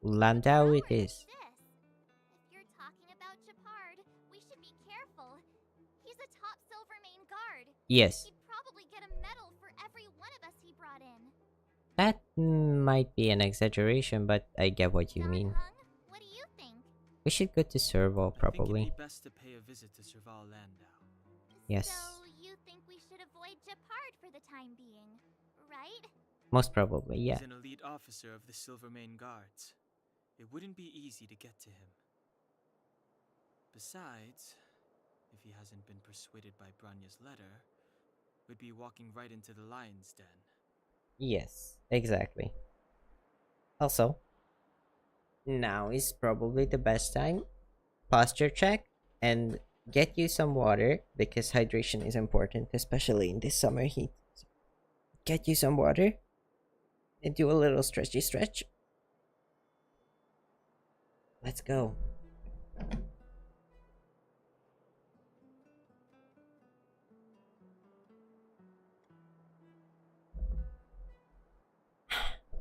Landau it is. If you're talking about Japard, we should be careful. He's a top Silvermane guard. Yes. He'd probably get a medal for every one of us he brought in. That might be an exaggeration, but I get what you Don mean. Hung, what do you think? We should go to Serval, I think probably. it'd be best to pay a visit to Serval Landau. Yes. So you think we should avoid Japard for the time being, right? Most probably, yeah. He's an elite officer of the Silvermane Guards. It wouldn't be easy to get to him. Besides, if he hasn't been persuaded by Branya's letter, we'd be walking right into the lion's den. Yes, exactly. Also, now is probably the best time. Posture check and get you some water because hydration is important, especially in this summer heat. Get you some water and do a little stretchy stretch. Let's go.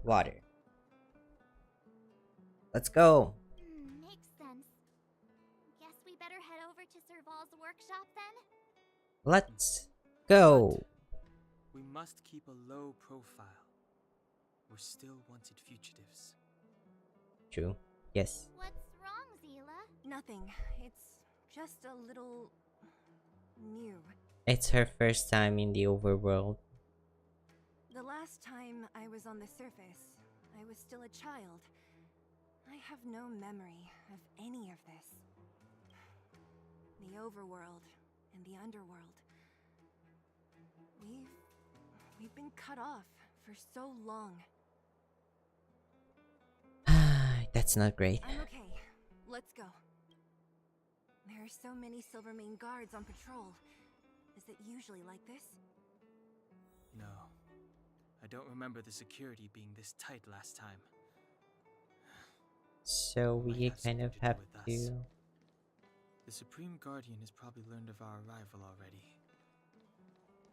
Water. Let's go. Makes sense. Guess we better head over to Serval's workshop then? Let's go. We must keep a low profile. We're still wanted fugitives. True. Yes. What's wrong, Zila? Nothing. It's just a little new. It's her first time in the overworld. The last time I was on the surface, I was still a child. I have no memory of any of this. The overworld and the underworld. We've been cut off for so long. That's not great. I'm okay. Let's go. There are so many Silvermane guards on patrol. Is it usually like this? No. I don't remember the security being this tight last time. So Might we have kind of something to do have with us. to... The Supreme Guardian has probably learned of our arrival already.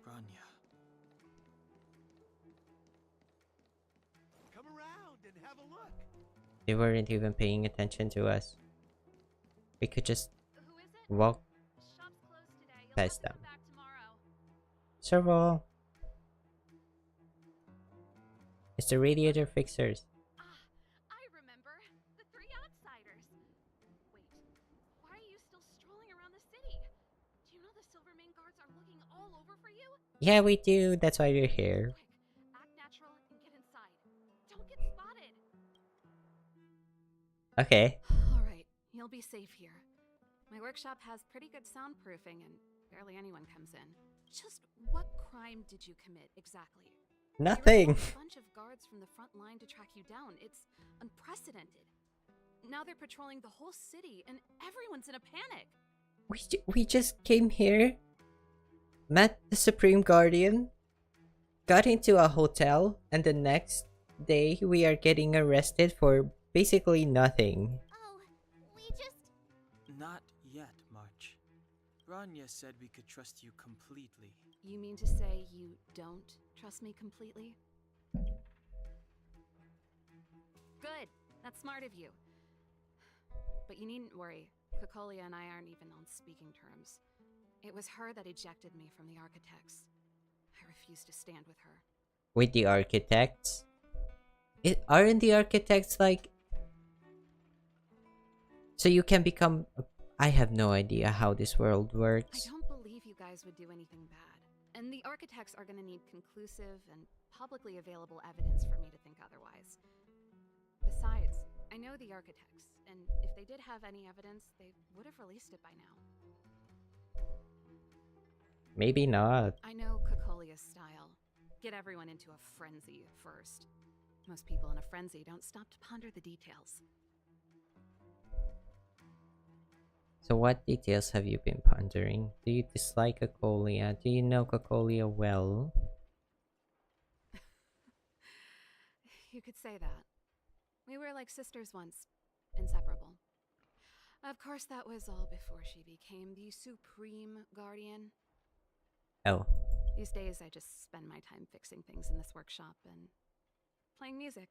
Branya. and have a look. They weren't even paying attention to us. We could just Who is it? walk Shop's closed today. You'll past have to them. come back tomorrow. Servo! It's the radiator fixers. Ah, I remember. The three outsiders. Wait, why are you still strolling around the city? Do you know the Silvermane guards are looking all over for you? Yeah, we do. That's why we're here. Quick, act natural and get inside. Don't get spotted. Okay. Alright, you'll be safe here. My workshop has pretty good soundproofing and barely anyone comes in. Just what crime did you commit exactly? Nothing. You recruited a bunch of guards from the front line to track you down. It's unprecedented. Now they're patrolling the whole city and everyone's in a panic. We just came here, met the Supreme Guardian, got into a hotel, and the next day we are getting arrested for basically nothing. Oh, we just... Not yet, March. Rania said we could trust you completely. You mean to say you don't trust me completely? Good. That's smart of you. But you needn't worry. Cocolia and I aren't even on speaking terms. It was her that ejected me from the architects. I refuse to stand with her. With the architects? Aren't the architects like... So you can become... I have no idea how this world I works. don't believe you guys would do anything bad. And the architects are gonna need conclusive and publicly available evidence for me to think otherwise. Besides, I know the architects, and if they did have any evidence, they would have released it by now. Maybe not. I know Cocolia's style. Get everyone into a frenzy first. Most people in a frenzy don't stop to ponder the details. So what details have you been pondering? Do you dislike Cocolia? Do you know Cocolia well? You could say that. We were like sisters once, inseparable. Of course, that was all before she became the Supreme Guardian. Oh. These days, I just spend my time fixing things in this workshop and playing music.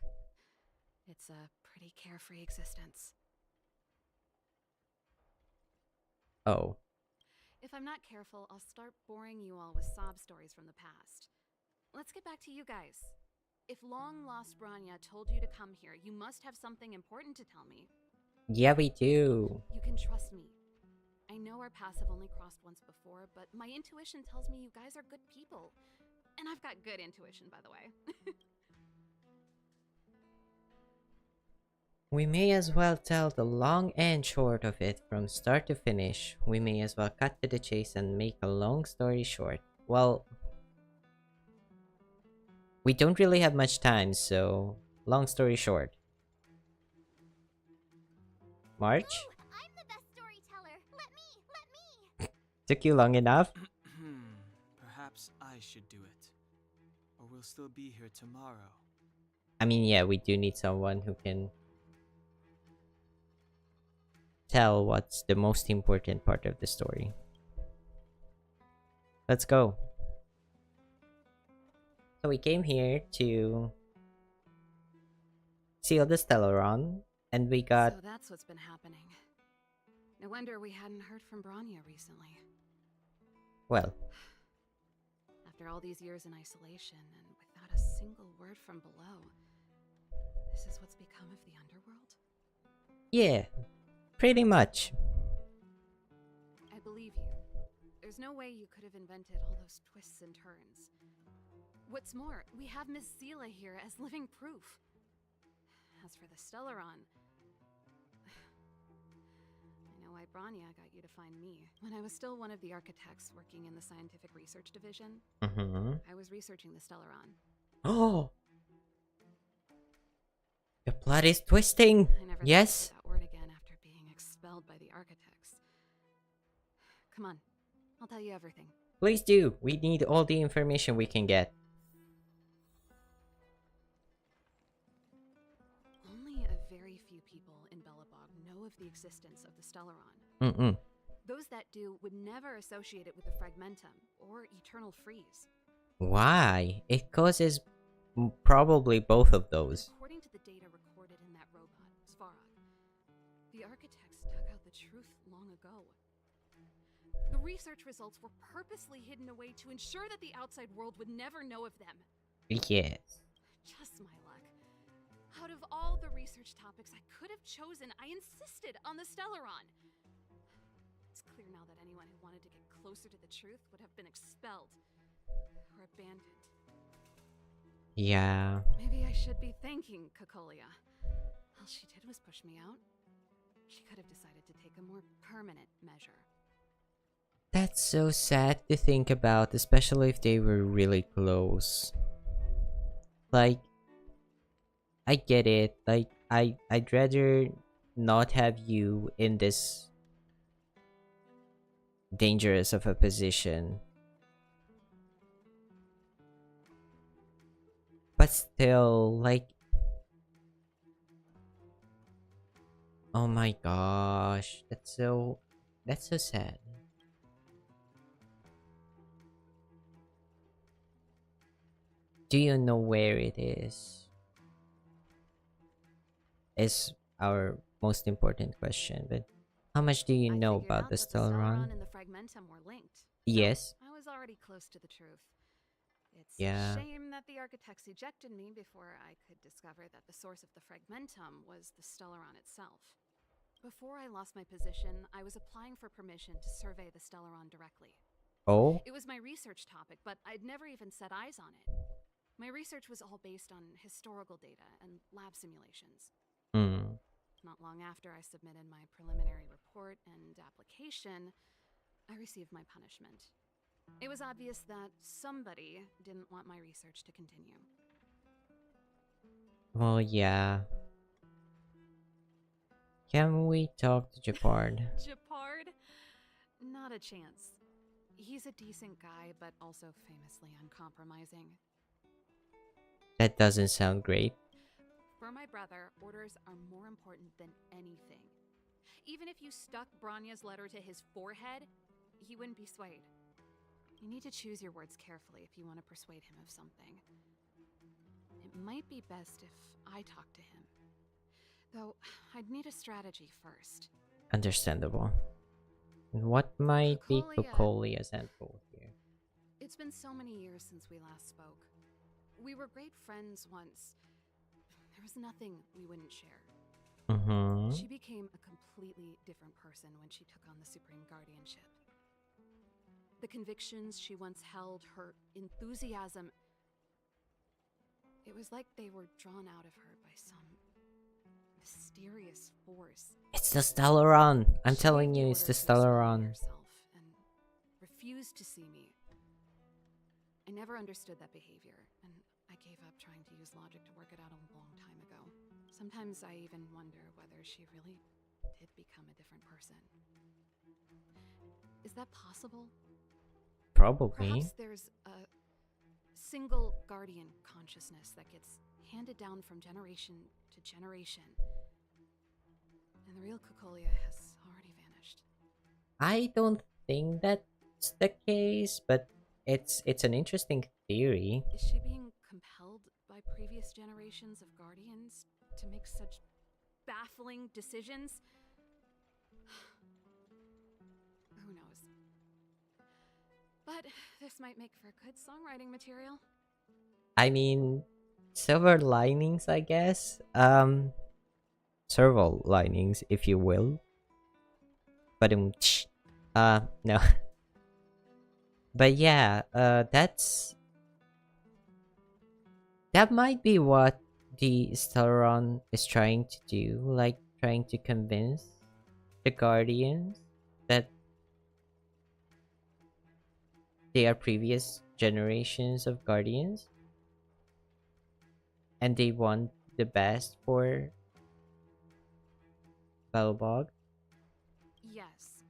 It's a pretty carefree existence. Oh. If I'm not careful, I'll start boring you all with sob stories from the past. Let's get back to you guys. If long-lost Branya told you to come here, you must have something important to tell me. Yeah, we do. You can trust me. I know our paths have only crossed once before, but my intuition tells me you guys are good people. And I've got good intuition, by the way. We may as well tell the long and short of it from start to finish. We may as well cut to the chase and make a long story short. Well, we don't really have much time, so long story short. March? No, I'm the best storyteller. Let me. Took you long enough? Perhaps I should do it. Or we'll still be here tomorrow. I mean, yeah, we do need someone who can tell what's the most important part of the story. Let's go. So we came here to seal the Stellaron, and we got... So that's what's been happening. No wonder we hadn't heard from Branya recently. Well, After all these years in isolation and without a single word from below, this is what's become of the underworld? yeah, pretty much. I believe you. There's no way you could have invented all those twists and turns. What's more, we have Miss Sela here as living proof. As for the Stellaron, I know why Branya got you to find me. When I was still one of the architects working in the scientific research division, I was researching the Stellaron. Oh! The plot is twisting! I never Yes? thought that word again after being expelled by the architects. Come on, I'll tell you everything. Please do. We need all the information we can get. Only a very few people in Belobog know of the existence of the Stellaron. Those that do would never associate it with the Fragmentum or Eternal Freeze. Why? It causes probably both of those. According to the data research results were purposely hidden away to ensure that the outside world would never know of them. Yes. Just my luck. Out of all the research topics I could have chosen, I insisted on the Stellaron. It's clear now that anyone who wanted to get closer to the truth would have been expelled or abandoned. Yeah. Maybe I should be thanking Cocolia. All she did was push me out. She could have decided to take a more permanent measure. That's so sad to think about, especially if they were really close. Like, I get it. Like, I'd rather not have you in this dangerous of a position. But still, like, oh my gosh, that's so sad. Do you know where it is? Is our most important question. But how much do you know about the Stellaron? And the Fragmentum were linked. Yes. So I was already close to the truth. It's Yeah. a shame that the architects ejected me before I could discover that the source of the Fragmentum was the Stellaron itself. Before I lost my position, I was applying for permission to survey the Stellaron directly. Oh? It was my research topic, but I'd never even set eyes on it. My research was all based on historical data and lab simulations. Hmm. Not long after I submitted my preliminary report and application, I received my punishment. It was obvious that somebody didn't want my research to continue. Well, yeah. Can we talk to Japard? Japard? Not a chance. He's a decent guy, but also famously uncompromising. That doesn't sound great. For my brother, orders are more important than anything. Even if you stuck Branya's letter to his forehead, he wouldn't be swayed. You need to choose your words carefully if you want to persuade him of something. It might be best if I talk to him. Though, I'd need a strategy first. Understandable. What might be Cocolia's end goal here? It's been so many years since we last spoke. We were great friends once. There was nothing we wouldn't share. Mm-hmm. She became a completely different person when she took on the Supreme Guardianship. The convictions she once held, her enthusiasm, it was like they were drawn out of her by some mysterious force. It's the Stellaron! I'm telling you, it's the Stellaron. And refused to see me. I never understood that behavior, and I gave up trying to use logic to work it out a long time ago. Sometimes I even wonder whether she really did become a different person. Is that possible? Probably. Perhaps there's a single guardian consciousness that gets handed down from generation to generation. And the real Cocolia has already vanished. I don't think that's the case, but it's an interesting theory. Is she being compelled by previous generations of guardians to make such baffling decisions? Who knows? But this might make for good songwriting material. I mean, silver linings, I guess. Several linings, if you will. But no. But yeah, that might be what the Stellaron is trying to do, like trying to convince the Guardians that they are previous generations of Guardians and they want the best for Balbog. Yes.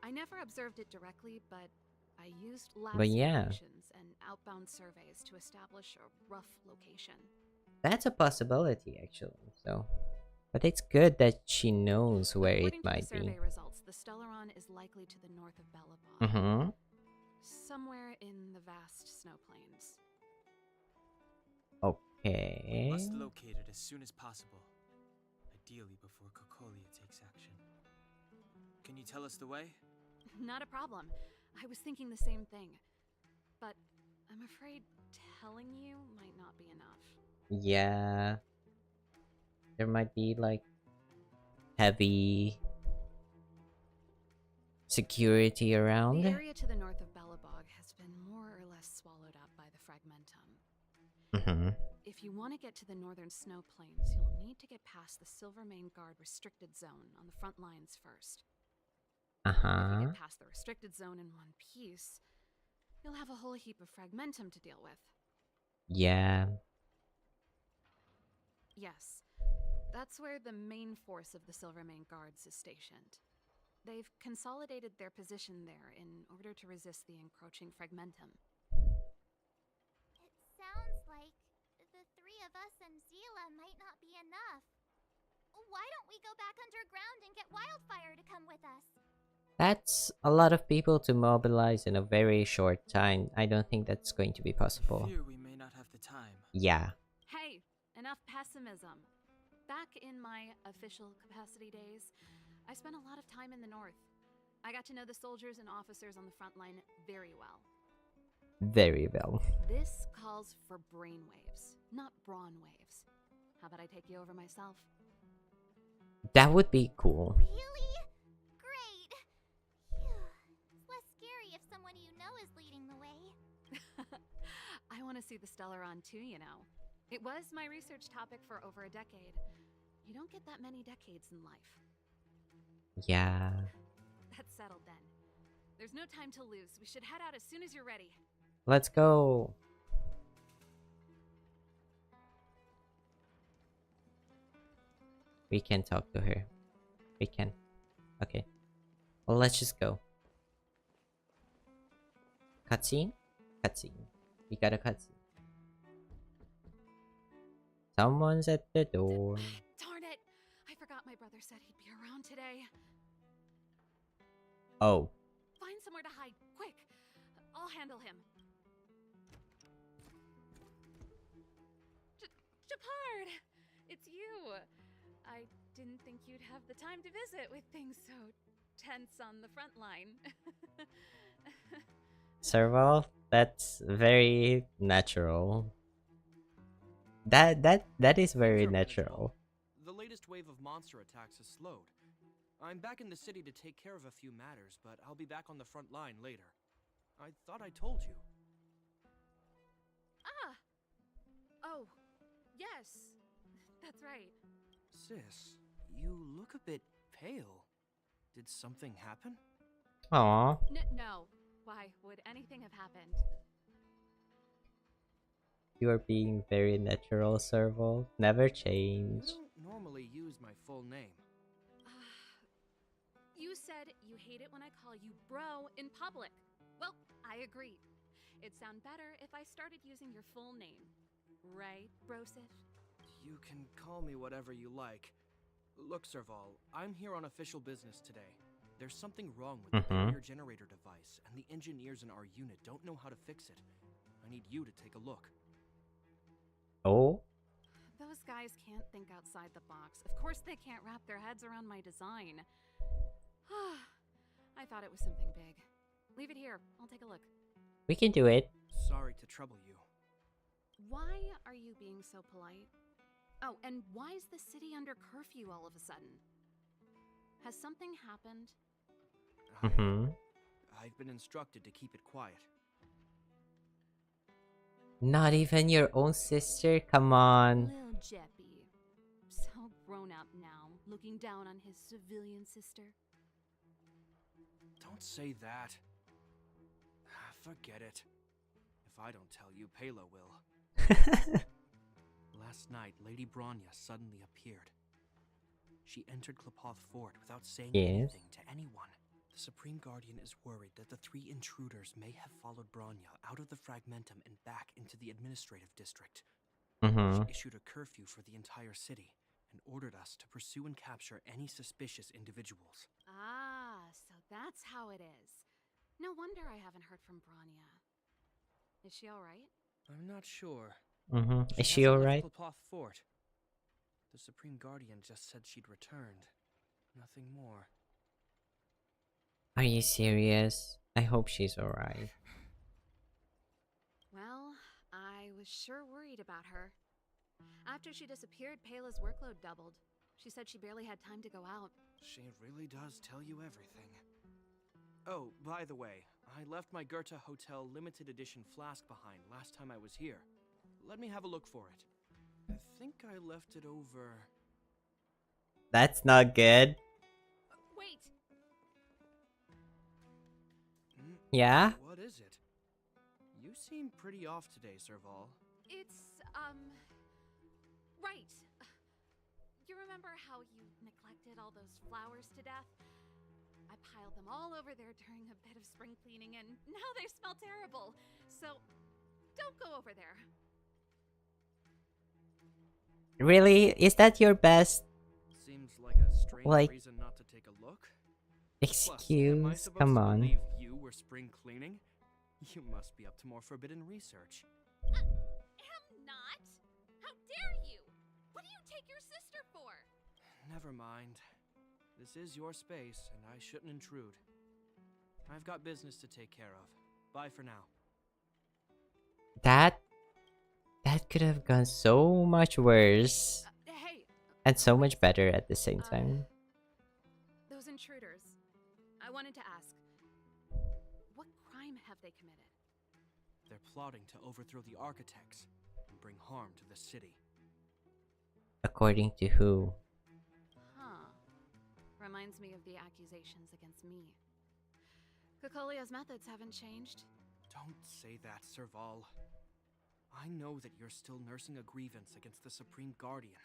I never observed it directly, but I used lab But yeah, simulations and outbound surveys to establish a rough location. that's a possibility actually. So, but it's good that she knows where According it might to the be. survey results, the Stellaron is likely to the north of Balabog. Mm-hmm. Somewhere in the vast snow plains. Okay. We must locate it as soon as possible. Ideally before Cocolia takes action. Can you tell us the way? Not a problem. I was thinking the same thing. But I'm afraid telling you might not be enough. Yeah. There might be like heavy security around. The area to the north of Belobog has been more or less swallowed up by the Fragmentum. If you want to get to the northern snow plains, you'll need to get past the Silvermane Guard restricted zone on the front lines first. If you get past the restricted zone in one piece, you'll have a whole heap of Fragmentum to deal with. Yeah. Yes, that's where the main force of the Silvermane Guards is stationed. They've consolidated their position there in order to resist the encroaching Fragmentum. It sounds like the three of us and Zila might not be enough. Why don't we go back underground and get Wildfire to come with us? That's a lot of people to mobilize in a very short time. I don't think that's going to be possible. Fear we may not have the time. Yeah. Hey, enough pessimism. Back in my official capacity days, I spent a lot of time in the north. I got to know the soldiers and officers on the front line very well. Very well. This calls for brainwaves, not brawn waves. How about I take you over myself? That would be cool. Really? Great. It's less scary if someone you know is leading the way. I want to see the Stellaron too, you know. It was my research topic for over a decade. You don't get that many decades in life. Yeah. That's settled then. There's no time to lose. We should head out as soon as you're ready. Let's go. We can talk to her. We can. Okay. Well, let's just go. Cutscene? Cutscene. We got a cutscene. Someone's at the door. Darn it! I forgot my brother said he'd be around today. Oh. Find somewhere to hide, quick! I'll handle him. Shepard! It's you! I didn't think you'd have the time to visit with things so tense on the front line. Serval? That's very natural. That is very natural. The latest wave of monster attacks has slowed. I'm back in the city to take care of a few matters, but I'll be back on the front line later. I thought I told you. Ah! Oh, yes. That's right. Sis, you look a bit pale. Did something happen? Aww. No. Why would anything have happened? You are being very natural, Serval. Never change. You don't normally use my full name. You said you hate it when I call you bro in public. Well, I agree. It'd sound better if I started using your full name. Right, Brosif? You can call me whatever you like. Look, Serval, I'm here on official business today. There's something wrong with the barrier generator device, and the engineers in our unit don't know how to fix it. I need you to take a look. Oh? Those guys can't think outside the box. Of course they can't wrap their heads around my design. I thought it was something big. Leave it here. I'll take a look. We can do it. Sorry to trouble you. Why are you being so polite? Oh, and why is the city under curfew all of a sudden? Has something happened? I've been instructed to keep it quiet. Not even your own sister? Come on. Lil Jeppy. So grown up now, looking down on his civilian sister. Don't say that. Forget it. If I don't tell you, Pela will. Last night, Lady Bronya suddenly appeared. She entered Klapoth Fort without saying anything to anyone. The Supreme Guardian is worried that the three intruders may have followed Bronya out of the Fragmentum and back into the administrative district. She issued a curfew for the entire city and ordered us to pursue and capture any suspicious individuals. Ah, so that's how it is. No wonder I haven't heard from Bronya. Is she alright? I'm not sure. Is she alright? Klapoth Fort. The Supreme Guardian just said she'd returned. Nothing more. Are you serious? I hope she's alright. Well, I was sure worried about her. After she disappeared, Payla's workload doubled. She said she barely had time to go out. She really does tell you everything. Oh, by the way, I left my Goethe Hotel limited edition flask behind last time I was here. Let me have a look for it. I think I left it over... That's not good. Wait! Yeah? What is it? You seem pretty off today, Serval. It's, right. You remember how you neglected all those flowers to death? I piled them all over there during a bit of spring cleaning, and now they smell terrible. So, don't go over there. Really? Is that your best Seems like a strange reason not to take a look. excuse? Plus, am I supposed Come to on. believe you were spring cleaning? You must be up to more forbidden research. Am not? How dare you? What do you take your sister for? Never mind. This is your space, and I shouldn't intrude. I've got business to take care of. Bye for now. That could have gone so much worse Hey, and so much better at the same time. those intruders. I wanted to ask, what crime have they committed? They're plotting to overthrow the architects and bring harm to the city. According to who? Huh. Reminds me of the accusations against me. Cocolia's methods haven't changed. Don't say that, Serval. I know that you're still nursing a grievance against the Supreme Guardian.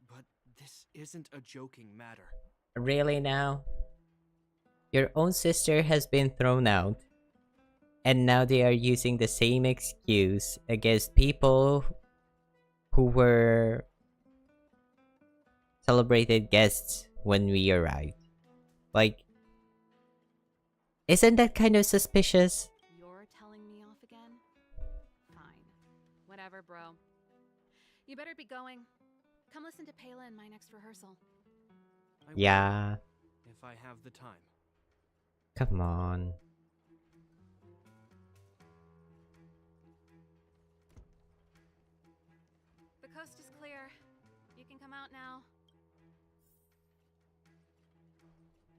But this isn't a joking matter. Really now? Your own sister has been thrown out. And now they are using the same excuse against people who were celebrated guests when we arrived. Like, isn't that kind of suspicious? You're telling me off again? Fine. Whatever, bro. You better be going. Come listen to Payla in my next rehearsal. I will, Yeah, if I have the time. come on. The coast is clear. You can come out now.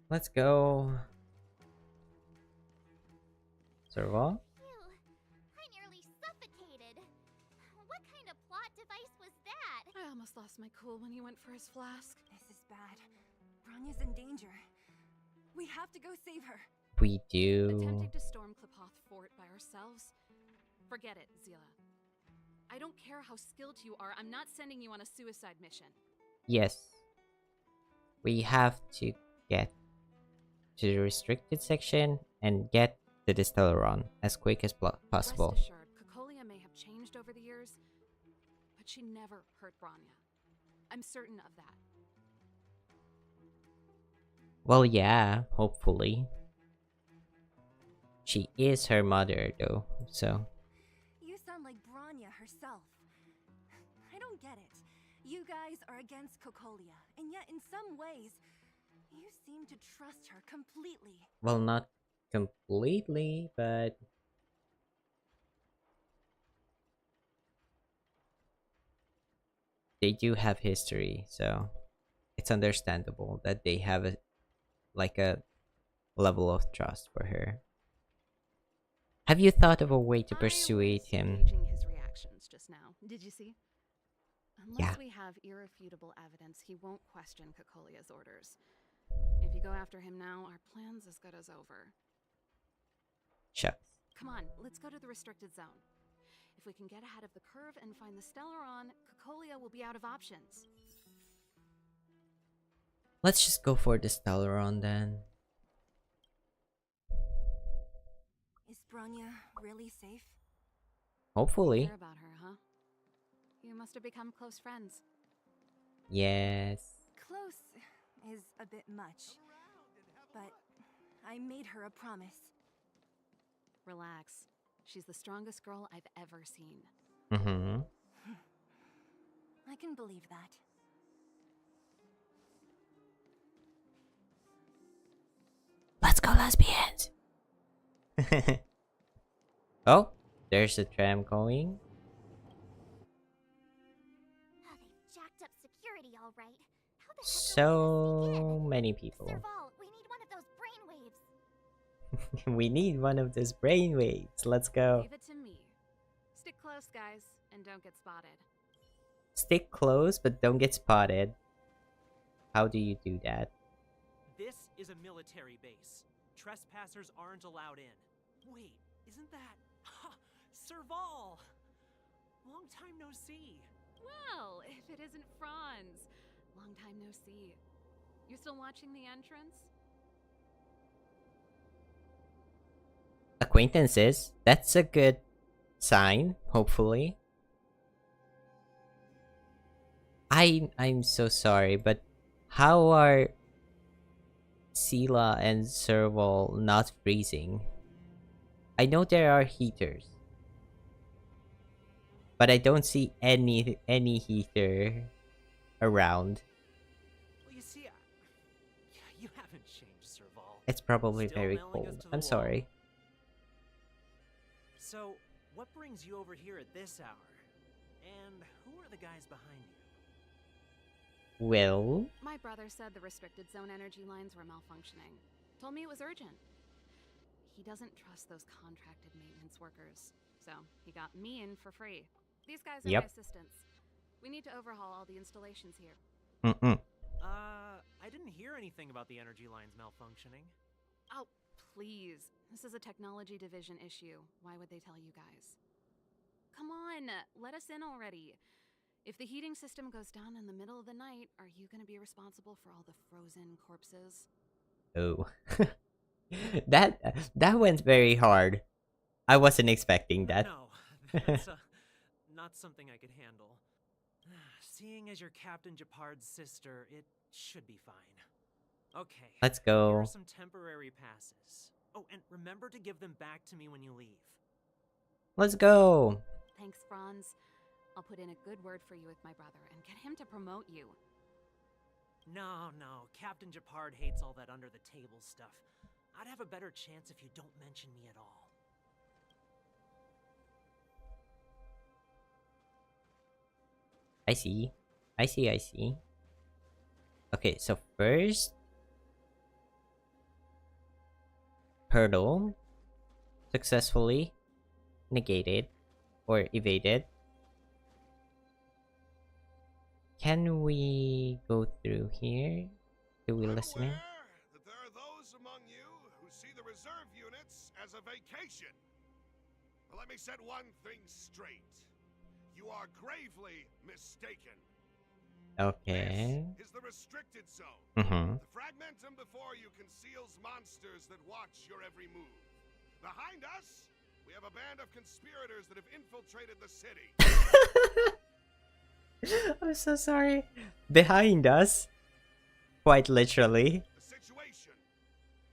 Let's go. Serval? Phew, I nearly suffocated. What kind of plot device was that? I almost lost my cool when he went for his flask. This is bad. Bronya's in danger. We have to go save her. We do. Attempting to storm Klipoth Fort by ourselves? Forget it, Zila. I don't care how skilled you are, I'm not sending you on a suicide mission. Yes. We have to get to the restricted section and get the Distilleron as quick as possible. Rest assured, Cocolia may have changed over the years, but she never hurt Bronya. I'm certain of that. Well, yeah, hopefully. She is her mother, though, so... You sound like Bronya herself. I don't get it. You guys are against Cocolia, and yet in some ways, you seem to trust her completely. Well, not completely, but... They do have history, so... It's understandable that they have a level of trust for her. Have you thought of a way to persuade him? Gauging his reactions just now. Did you see? Unless we have irrefutable evidence, he won't question Cocolia's orders. If you go after him now, our plan's as good as over. Shucks. Come on, let's go to the restricted zone. If we can get ahead of the curve and find the Stellaron, Cocolia will be out of options. Let's just go for the Stellaron then. Is Bronya really safe? Hopefully. Care about her, huh? You must have become close friends. Yes. Close is a bit much, but I made her a promise. Relax. She's the strongest girl I've ever seen. Mm-hmm. I can believe that. Let's go. lesbians. Oh, there's a tram going. Oh, they've jacked up security, all right. How the heck So many people. Serval, we need one of those brainwaves. We need one of those brainwaves. Let's go. Leave it to me. Stick close, guys, and don't get spotted. Stick close, but don't get spotted. How do you do that? This is a military base. Trespassers aren't allowed in. Wait, isn't that... Serval! Long time no see. Well, if it isn't Franz. Long time no see. You still watching the entrance? Acquaintances. That's a good sign, hopefully. I'm so sorry, but how are Sela and Serval not freezing? I know there are heaters, but I don't see any heater around. Well, you see, you haven't changed, Serval. It's probably Still very nailing us cold. to the I'm wall. sorry. So, what brings you over here at this hour? And who are the guys behind you? Well, My brother said the restricted zone energy lines were malfunctioning. Told me it was urgent. He doesn't trust those contracted maintenance workers, so he got me in for free. These guys are Yep. my assistants. We need to overhaul all the installations here. I didn't hear anything about the energy lines malfunctioning. Oh, please. This is a technology division issue. Why would they tell you guys? Come on, let us in already. If the heating system goes down in the middle of the night, are you going to be responsible for all the frozen corpses? Oh. that went very hard. I wasn't expecting that. No, that's not something I could handle. Seeing as you're Captain Japard's sister, it should be fine. Okay. Let's Here go. are some temporary passes. Oh, and remember to give them back to me when you leave. Let's go. Thanks, Franz. I'll put in a good word for you with my brother and get him to promote you. No, Captain Japard hates all that under-the-table stuff. I'd have a better chance if you don't mention me at all. I see. Okay, so first, hurdle successfully negated or evaded. Can we go through here? Do we I'm listen in? aware that there are those among you who see the reserve units as a vacation. But let me set one thing straight. You are gravely mistaken. Okay. This is the restricted zone. Mm-hmm. The fragmentum before you conceals monsters that watch your every move. Behind us, we have a band of conspirators that have infiltrated the city. I'm so sorry. Behind us. Quite literally. The situation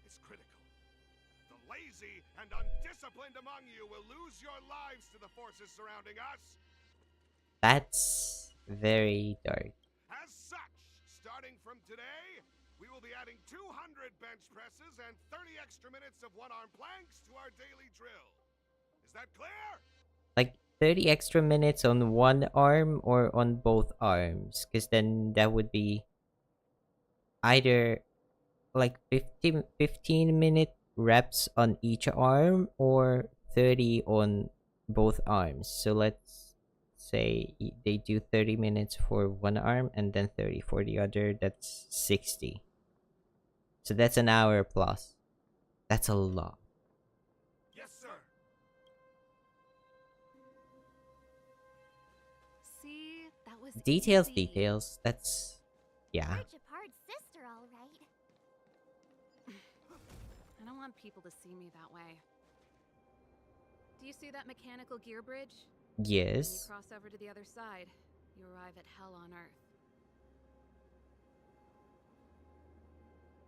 is critical. The lazy and undisciplined among you will lose your lives to the forces surrounding us. That's very dark. As such, starting from today, we will be adding 200 bench presses and 30 extra minutes of one-arm planks to our daily drill. Is that clear? Like 30 extra minutes on one arm or on both arms, because then that would be either like 15-minute reps on each arm or 30 on both arms. So let's say they do 30 minutes for one arm and then 30 for the other. That's 60. So that's an hour plus. That's a lot. Yes, sir. See, that was Details. easy. That's... yeah. You're Japard's sister, all right. I don't want people to see me that way. Do you see that mechanical gear bridge? When you Yes. cross over to the other side, you arrive at hell on Earth.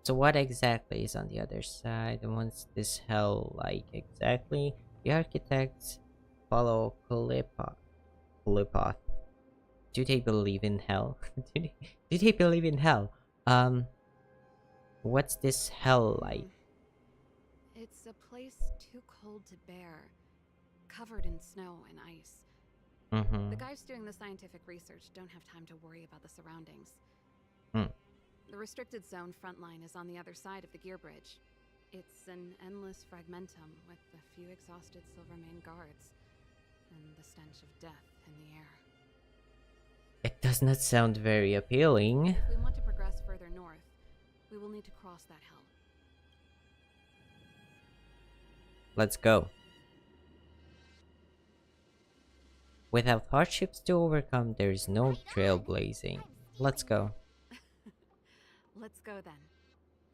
So what exactly is on the other side? And what's this hell like exactly? The architects follow Kalipoth. Do they believe in hell? do they believe in hell? What's this hell like? It's a place too cold to bear, covered in snow and ice. The guys doing the scientific research don't have time to worry about the surroundings. The restricted zone front line is on the other side of the gear bridge. It's an endless fragmentum with a few exhausted Silvermane guards, and the stench of death in the air. It does not sound very appealing. If we want to progress further north, we will need to cross that hill. Let's go. Without hardships to overcome, there is no trailblazing. Let's go. Let's go then.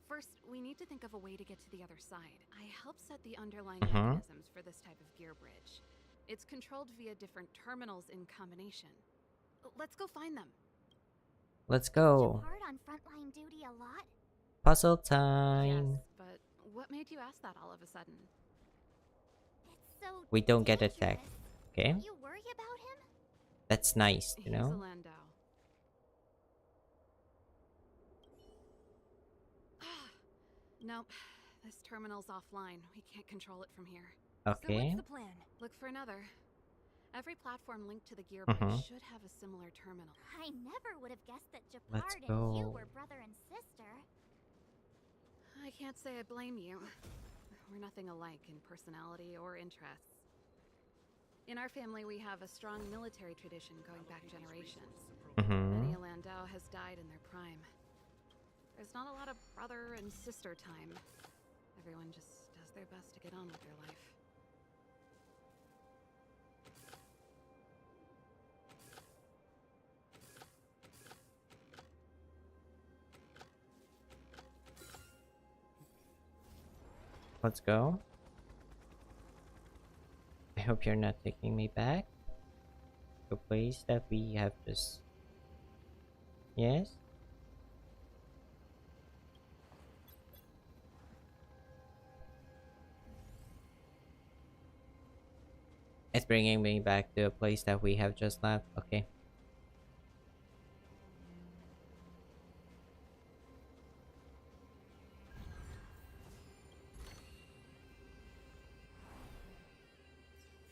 First, we need to think of a way to get to the other side. I helped set the underlying mechanisms for this type of gear bridge. It's controlled via different terminals in combination. Let's go find them. Let's go. Hard on frontline duty a lot? Puzzle time. Yes, but what made you ask that all of a sudden? It's so We don't get dangerous. attacked. Okay? You worry about him? That's nice, you He's a know? Landau. Nope. This terminal's offline. We can't control it from here. So Okay. what's the plan? Look for another. Every platform linked to the gear bridge should have a similar terminal. I never would have guessed that Let's Japard and you go. were brother and sister. I can't say I blame you. We're nothing alike in personality or interests. In our family, we have a strong military tradition going back generations. Many a Landau has died in their prime. There's not a lot of brother and sister time. Everyone just does their best to get on with their life. Let's go. I hope you're not taking me back to a place that we have just... Yes? It's bringing me back to a place that we have just left. Okay.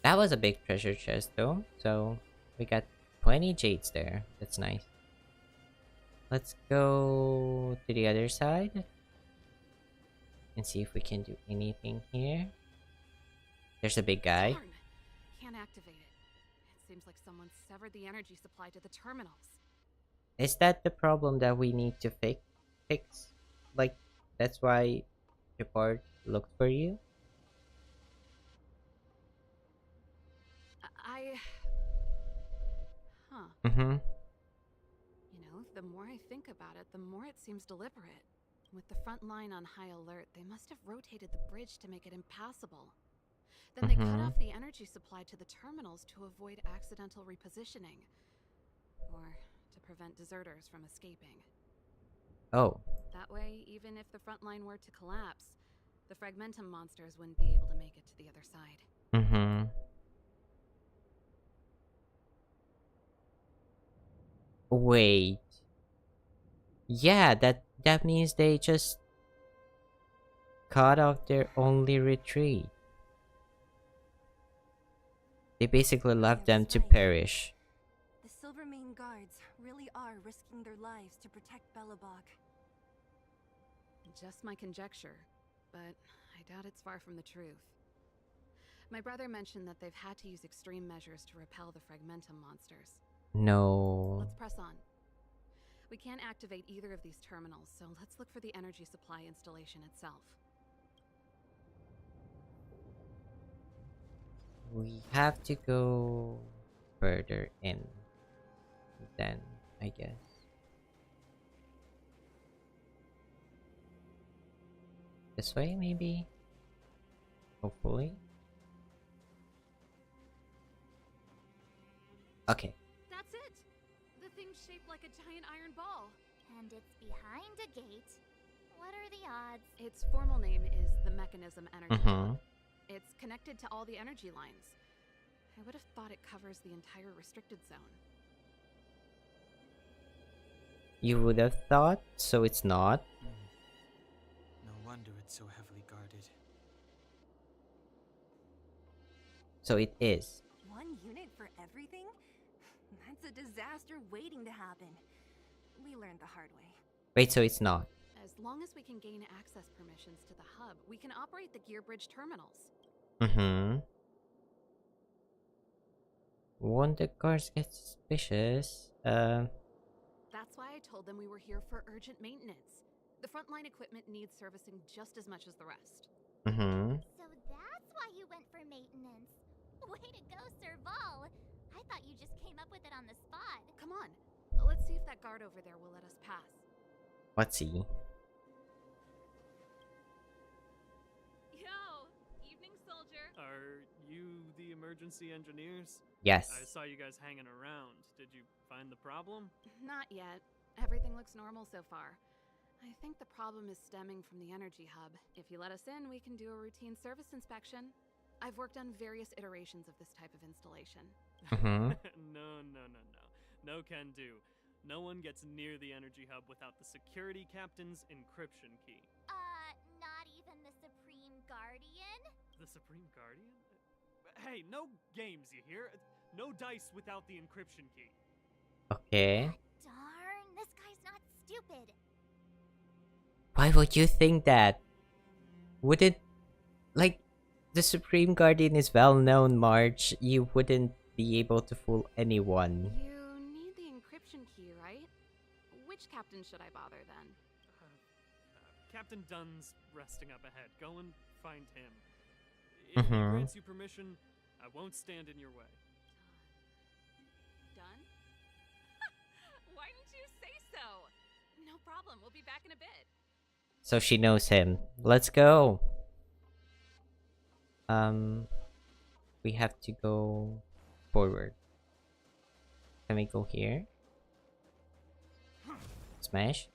That was a big treasure chest though, so we got 20 jades there. That's nice. Let's go to the other side and see if we can do anything here. There's a big guy. Darn! Can't activate it. It seems like someone severed the energy supply to the terminals. Is that the problem that we need to fix? Like, that's why Japard looked for you? You know, the more I think about it, the more it seems deliberate. With the front line on high alert, they must have rotated the bridge to make it impassable. Then they cut off the energy supply to the terminals to avoid accidental repositioning. Or to prevent deserters from escaping. Oh. That way, even if the front line were to collapse, the fragmentum monsters wouldn't be able to make it to the other side. Wait. Yeah, that means they just cut off their only retreat. They basically left them to perish. The Silvermane guards really are risking their lives to protect Belobog. Just my conjecture, but I doubt it's far from the truth. My brother mentioned that they've had to use extreme measures to repel the fragmentum monsters. No. Let's press on. We can't activate either of these terminals, so let's look for the energy supply installation itself. We have to go further in then, I guess. This way, maybe? Hopefully. Okay. That's it! The thing's shaped like a giant iron ball. And it's behind a gate. What are the odds? Its formal name is the Mechanism Energy Hub. It's connected to all the energy lines. I would have thought it covers the entire restricted zone. You would have thought, so it's not. No wonder it's so heavily guarded. So it is. One unit for everything? That's a disaster waiting to happen. We learned the hard way. Wait, so it's not. As long as we can gain access permissions to the hub, we can operate the gear bridge terminals. Mm-hmm. Won't the guards get suspicious? That's why I told them we were here for urgent maintenance. The frontline equipment needs servicing just as much as the rest. Mm-hmm. So that's why you went for maintenance. Way to go, Serval. I thought you just came up with it on the spot. Come on, let's see if that guard over there will let us pass. Let's see. Yo, evening, soldier. Are you the emergency engineers? Yes. I saw you guys hanging around. Did you find the problem? Not yet. Everything looks normal so far. I think the problem is stemming from the energy hub. If you let us in, we can do a routine service inspection. I've worked on various iterations of this type of installation. Mm-hmm. No. No can do. No one gets near the energy hub without the security captain's encryption key. Not even the Supreme Guardian? The Supreme Guardian? Hey, no games, you hear? No dice without the encryption key. Okay. Darn, this guy's not stupid. Why would you think that? Wouldn't... Like, the Supreme Guardian is well known, Marge. You wouldn't be able to fool anyone. You need the encryption key, right? Which captain should I bother then? Captain Dunn's resting up ahead. Go and find him. If he grants you permission, I won't stand in your way. Done? Why didn't you say so? No problem, we'll be back in a bit. So she knows him. Let's go. We have to go forward. Can we go here? Smash.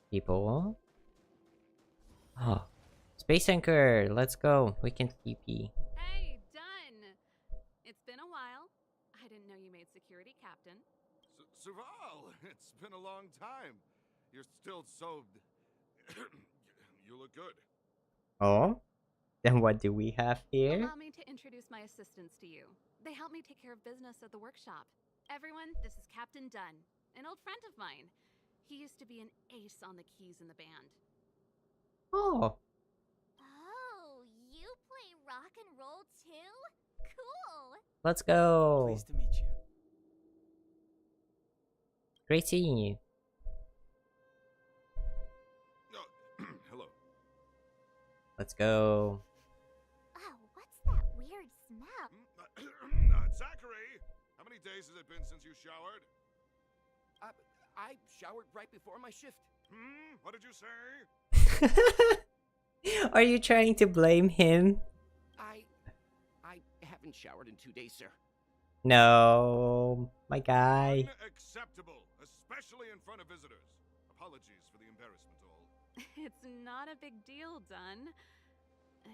People. Oh. Space anchor. Let's go. We can TP. Hey, done. It's been a while. I didn't know you made security captain. Serval, it's been a long time. You're still so... You look good. Oh? Then what do we have here? Allow me to introduce my assistants to you. They help me take care of business at the workshop. Everyone, this is Captain Dunn, an old friend of mine. He used to be an ace on the keys in the band. Oh. Oh, you play rock and roll too? Cool. Let's go. Pleased to meet you. Great seeing you. Hello. Let's go. Oh, what's that weird smell? Zachary, how many days has it been since you showered? I showered right before my shift. What did you say? Are you trying to blame him? I haven't showered in 2 days, sir. No, my guy. Unacceptable, especially in front of visitors. Apologies for the embarrassment, all. It's not a big deal, Dunn.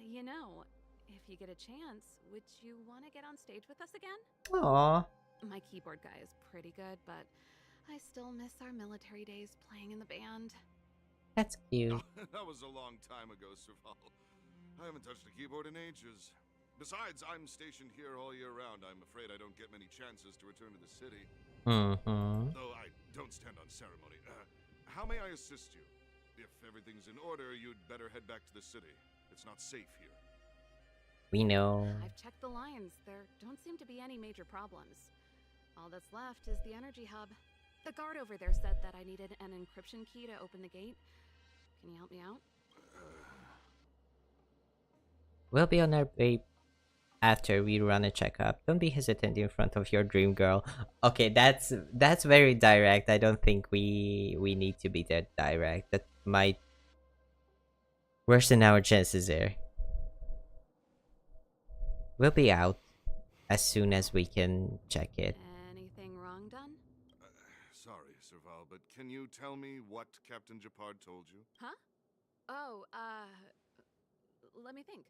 You know, if you get a chance, would you want to get on stage with us again? Aww. My keyboard guy is pretty good, but I still miss our military days playing in the band. That's cute. That was a long time ago, Serval. I haven't touched a keyboard in ages. Besides, I'm stationed here all year round. I'm afraid I don't get many chances to return to the city. Though I don't stand on ceremony. How may I assist you? If everything's in order, you'd better head back to the city. It's not safe here. We know. I've checked the lines. There don't seem to be any major problems. All that's left is the energy hub. The guard over there said that I needed an encryption key to open the gate. Can you help me out? We'll be on our way after we run a checkup. Don't be hesitant in front of your dream girl. Okay, that's very direct. I don't think we need to be that direct. That might worsen our chances there. We'll be out as soon as we can check it. Anything wrong, Dunn? Sorry, Serval, but can you tell me what Captain Japard told you? Huh? Oh, let me think.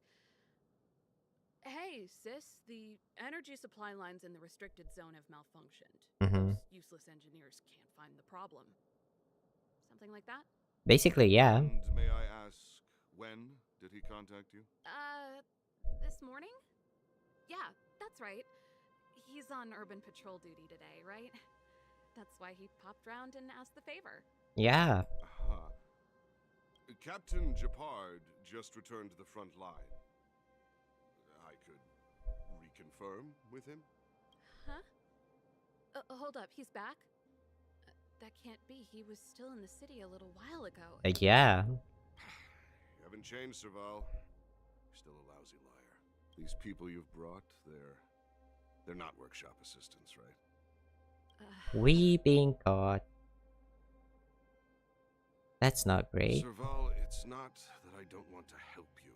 Hey, sis, the energy supply lines in the restricted zone have malfunctioned. Those useless engineers can't find the problem. Something like that? Basically, yeah. And may I ask, when did he contact you? This this morning? Yeah, that's right. He's on urban patrol duty today, right? That's why he popped round and asked the favor. Yeah. Captain Japard just returned to the front line. I could reconfirm with him? Huh? Hold up, he's back? That can't be. He was still in the city a little while ago. Yeah. You haven't changed, Serval. You're still a lousy liar. These people you've brought, they're not workshop assistants, right? We being caught. That's not great. Serval, it's not that I don't want to help you,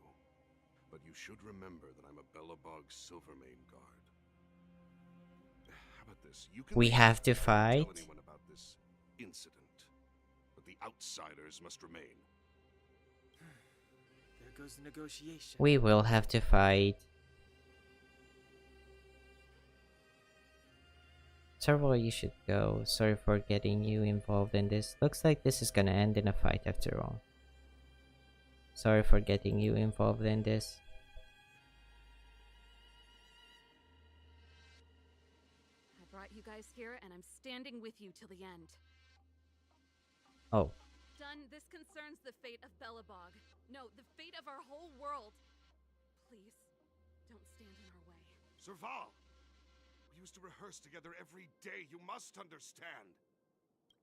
but you should remember that I'm a Belobog Silvermane guard. How about this? You can We have to tell fight. anyone about this incident, but the outsiders must remain. There goes the negotiation. We will have to fight. Serval, you should go. Sorry for getting you involved in this. Looks like this is gonna end in a fight after all. Sorry for getting you involved in this. I brought you guys here, and I'm standing with you till the end. Oh. Done. This concerns the fate of Belobog. No, the fate of our whole world. Please, don't stand in our way. Serval! We used to rehearse together every day. You must understand.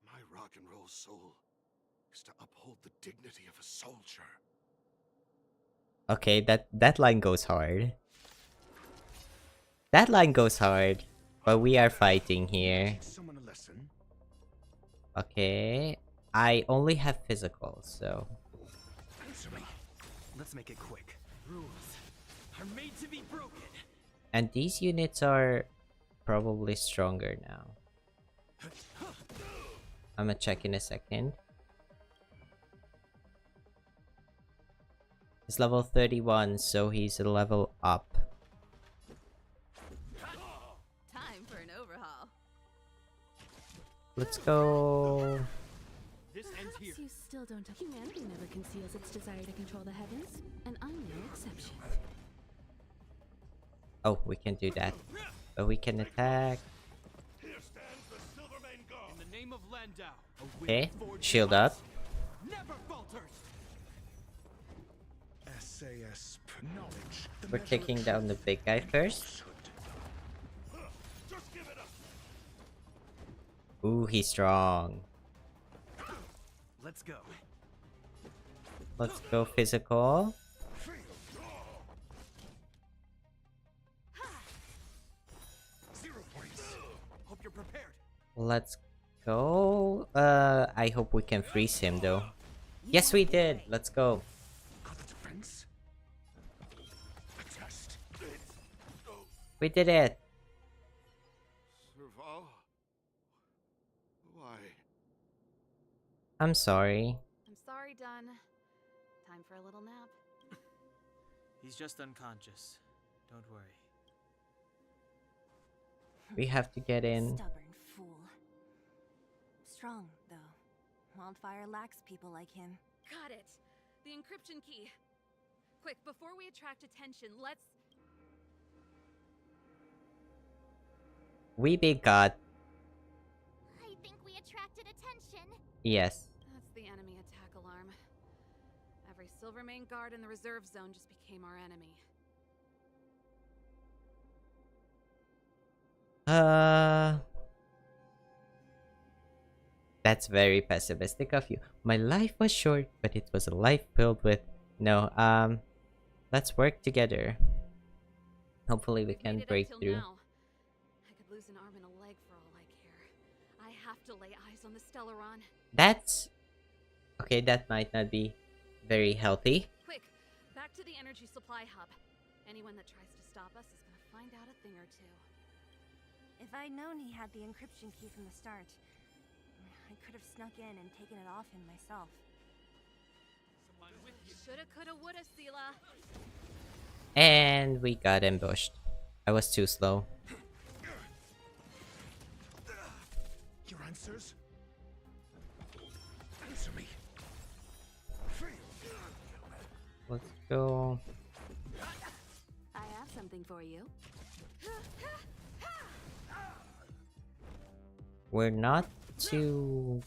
My rock and roll soul is to uphold the dignity of a soldier. Okay, that line goes hard. That line goes hard. But we are fighting here. Someone a lesson? Okay. I only have physical, so. Answer me. Let's make it quick. Rules are made to be broken. And these units are probably stronger now. I'm gonna check in a second. He's level 31, so he's a level up. Time for an overhaul. Let's go. This ends here. You still don't. Humanity never conceals its desire to control the heavens, and I'm no exception. Oh, we can do that. But we can attack. Here stands the Silvermane guard. In the name of Landau. Okay, shield up. Never falters. SAS knowledge. We're taking down the big guy first. Just give it up. Ooh, he's strong. Let's go. Let's go physical. 0 points. Hope you're prepared. Let's go. I hope we can freeze him though. Yes, we did. Let's go. Got the defense. A test. We did it. Serval? Why? I'm sorry. I'm sorry, Dunn. Time for a little nap. He's just unconscious. Don't worry. We have to get in. Stubborn fool. Strong, though. Wildfire lacks people like him. Got it. The encryption key. Quick, before we attract attention, let's... We be got. I think we attracted attention. Yes. That's the enemy attack alarm. Every Silvermane guard in the reserve zone just became our enemy. That's very pessimistic of you. My life was short, but it was a life filled with... No, let's work together. Hopefully we can break through. Now. I could lose an arm and a leg for all I care. I have to lay eyes on the Stellaron. That's... Okay, that might not be very healthy. Quick, back to the energy supply hub. Anyone that tries to stop us is gonna find out a thing or two. If I'd known he had the encryption key from the start, I could have snuck in and taken it off him myself. Someone with you. Shoulda, coulda, woulda, Sela. And we got ambushed. I was too slow. Your answers? Answer me. Let's go. I something for you. We're not too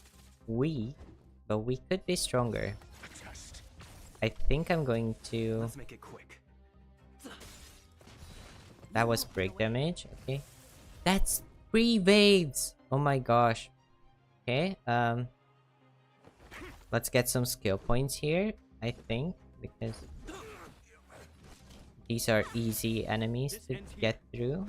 weak, but we could be stronger. I think I'm going to... Let's make it quick. That was break damage. Okay. That's 3 waves! Oh my gosh. Okay, let's get some skill points here, I think, because these are easy enemies to get through.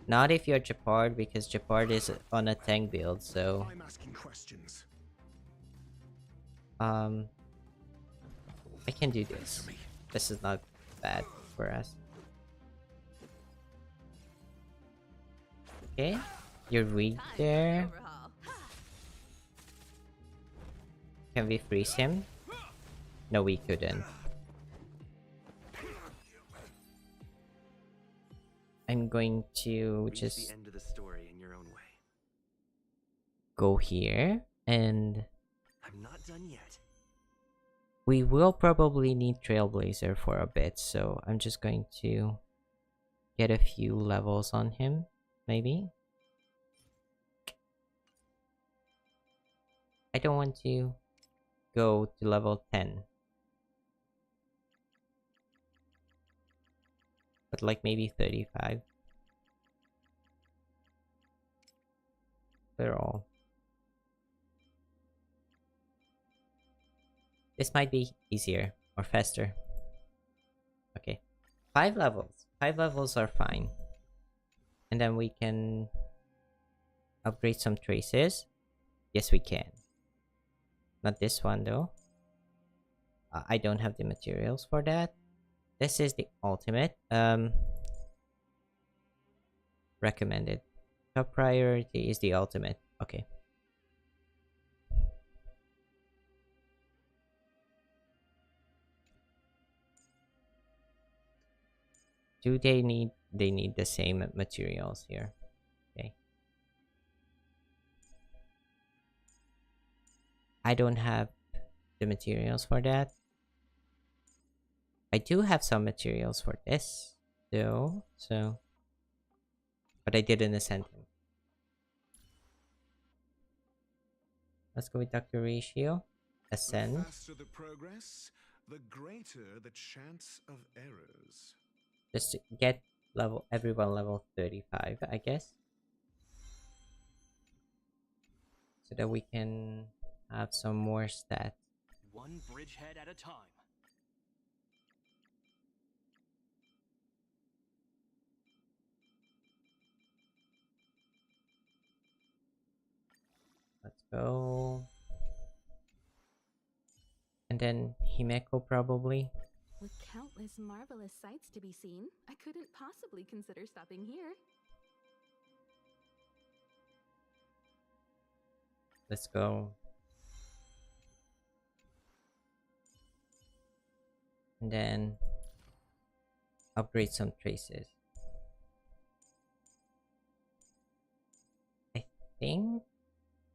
Not if you're Japard, because Japard is on a tank build, so... I'm asking questions. I can do this. This is not bad for us. Okay, you're weak there. Can we freeze him? No, we couldn't. I'm going to just the end of the story in your own way. go here, and I'm not done yet. we will probably need Trailblazer for a bit, so I'm just going to get a few levels on him, maybe. I don't want to go to level 10. But like maybe 35. They're all. This might be easier or faster. Okay. 5 levels. 5 levels are fine. And then we can upgrade some traces. Yes, we can. Not this one though. I don't have the materials for that. This is the ultimate. Recommended. Top priority is the ultimate. Okay. Do they need the same materials here? Okay. I don't have the materials for that. I do have some materials for this though, so but I didn't ascend him. Let's go with Dr. Ratio. Ascend. The faster the progress, the greater the chance of errors. Just to get everyone level 35, I guess. So that we can have some more stats. One bridgehead at a time. Let's go. And then Himeko probably. With countless marvelous sights to be seen, I couldn't possibly consider stopping here. Let's go. And then upgrade some traces. I think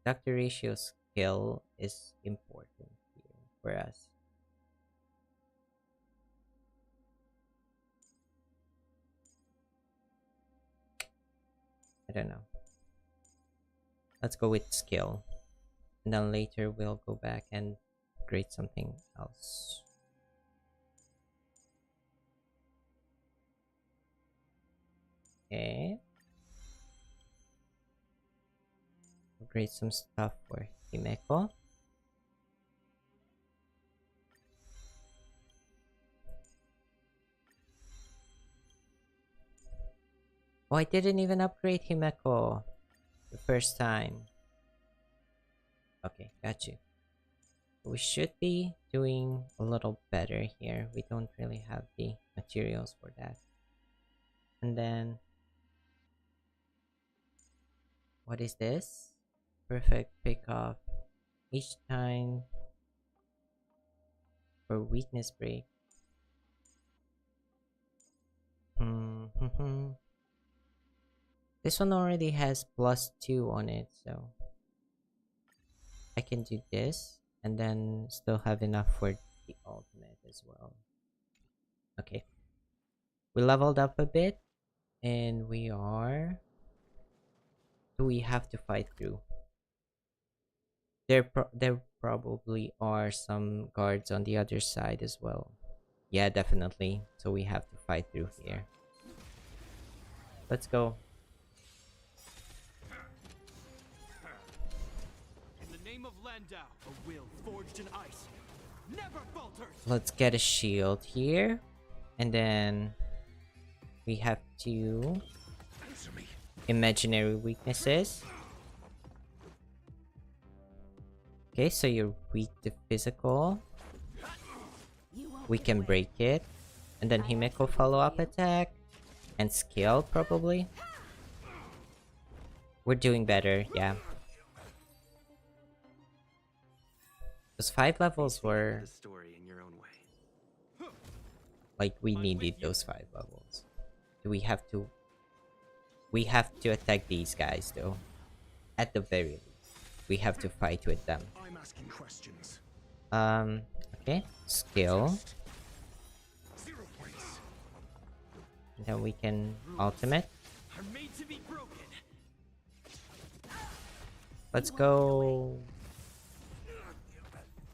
Dr. Ratio skill is important here for us. I don't know. Let's go with skill. And then later we'll go back and upgrade something else. Okay. Upgrade some stuff for Himeko. Oh, I didn't even upgrade Himeko the first time. Okay, got you. We should be doing a little better here. We don't really have the materials for that. And then what is this? Perfect pickup each time for weakness break. This one already has +2 on it, so I can do this and then still have enough for the ultimate as well. Okay. We leveled up a bit. And we are... We have to fight through. There probably are some guards on the other side as well. Yeah, definitely. So we have to fight through here. Let's go. In the name of Landau, a will forged in ice never falters. Let's get a shield here. And then we have to... Imaginary weaknesses. Okay, so you're weak to physical. We can break it. And then Himeko follow-up attack. And skill, probably. We're doing better, yeah. Those 5 levels were... Like, we needed those 5 levels. Do we have to... We have to attack these guys, though. At the very least. We have to fight with them. I'm asking questions. Okay. Skill. 0 points. And then we can ultimate. Are made to be broken. Let's go.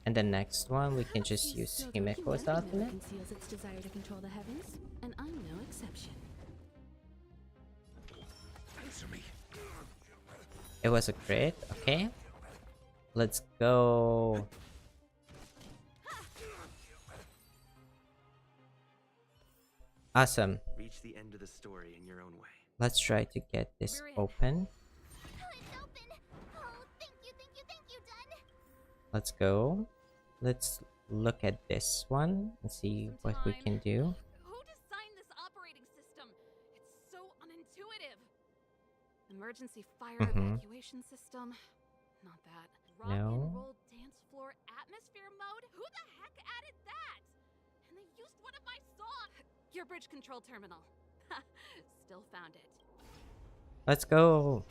And the next one, we can just use Himeko's ultimate. Conceals its desire to control the heavens, and I'm no exception. Answer me. It was a crit, okay. Let's go. Awesome. Reach the end of the story in your own way. Let's try to get this open. Let's go. Let's look at this one and see what we can do. Who designed this operating system? It's so unintuitive. Emergency fire evacuation system? Not that. Rock and roll dance floor atmosphere mode? Who the heck added that? And they used one of my songs. Gear bridge control terminal. Still found it. Let's go.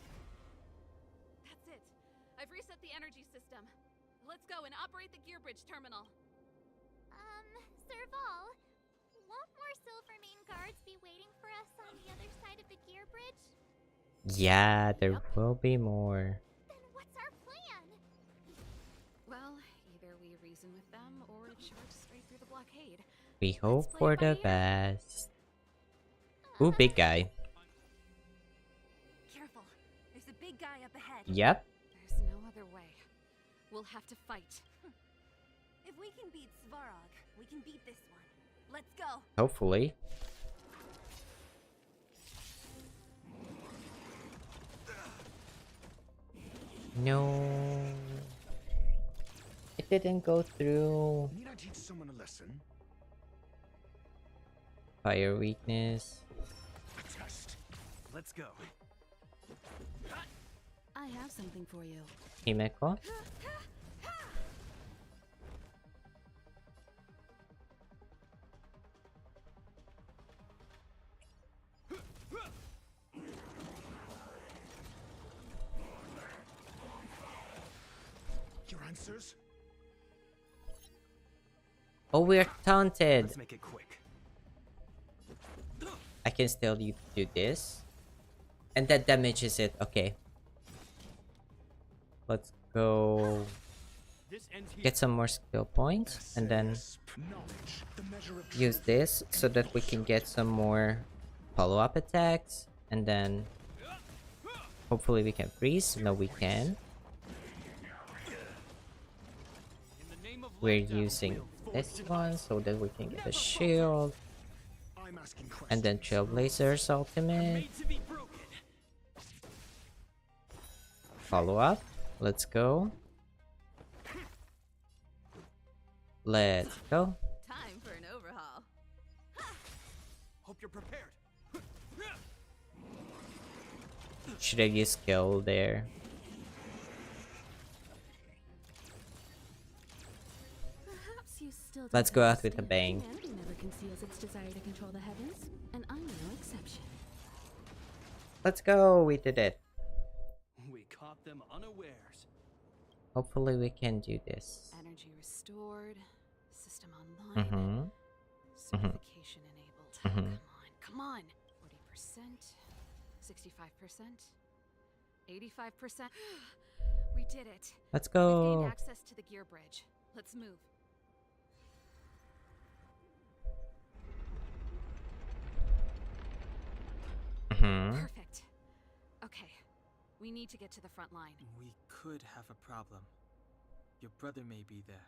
That's it. I've reset the energy system. Let's go and operate the gear bridge terminal. Serval, won't more Silvermane guards be waiting for us on the other side of the gear bridge? Yeah, there will be more. Then what's our plan? Well, either we reason with them or charge straight through the blockade. We hope for the best. Ooh, big guy. Careful. There's a big guy up ahead. Yep. There's no other way. We'll have to fight. If we can beat Svarog, we can beat this one. Let's go. Hopefully. No. It didn't go through. Need I teach someone a lesson? Fire weakness. A test. Let's go. I have something for you. Himeko. Your answers? Oh, we're taunted. Let's make it quick. I can still do this. And that damages it. Okay. Let's go get some more skill points. And then use this so that we can get some more follow-up attacks. And then hopefully we can freeze. No, we can. We're using this one so that we can get a shield. And then Trailblazer's ultimate. Follow up. Let's go. Let's go. Time for an overhaul. Hope you're prepared. Should I use skill there? Let's go out with a bang. Never conceals its desire to control the heavens, and I'm no exception. Let's go. We did it. We caught them unawares. Hopefully we can do this. Energy restored. System online. Amplification enabled. Come on. 40%, 65%, 85%. We did it. Let's We've go. gained access to the gear bridge. Let's move. Perfect. Okay. We need to get to the front line. We could have a problem. Your brother may be there.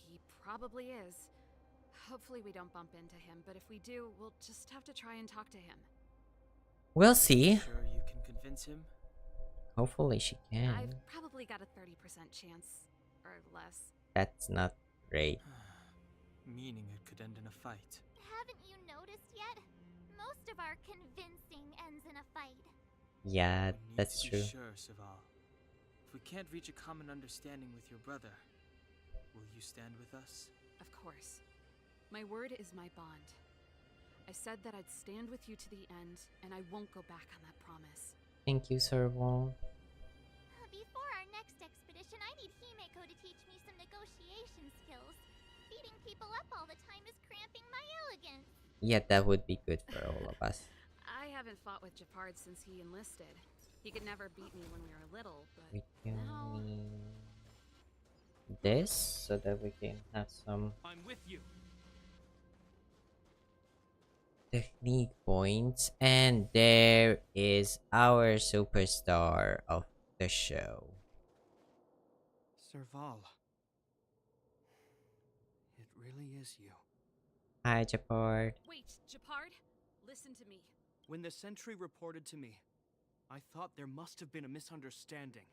He probably is. Hopefully we don't bump into him, but if we do, we'll just have to try and talk to him. We'll see. Sure you can convince him? Hopefully she can. I've probably got a 30% chance. Or less. That's not great. Meaning it could end in a fight. Haven't you noticed yet? Most of our convincing ends in a fight. Yeah, We that's need to be true. sure, Saval. If we can't reach a common understanding with your brother, will you stand with us? Of course. My word is my bond. I said that I'd stand with you to the end, and I won't go back on that promise. Thank you, Serval. Before our next expedition, I need Himeko to teach me some negotiation skills. Beating people up all the time is cramping my elegance. Yeah, that would be good for all of us. I haven't fought with Japard since he enlisted. He could never beat me when we were little, but We can now... need this so that we can have some I'm with you. technique points. And there is our superstar of the show. Serval. It really is you. Hi, Japard. Wait, Japard? Listen to me. When the sentry reported to me, I thought there must have been a misunderstanding.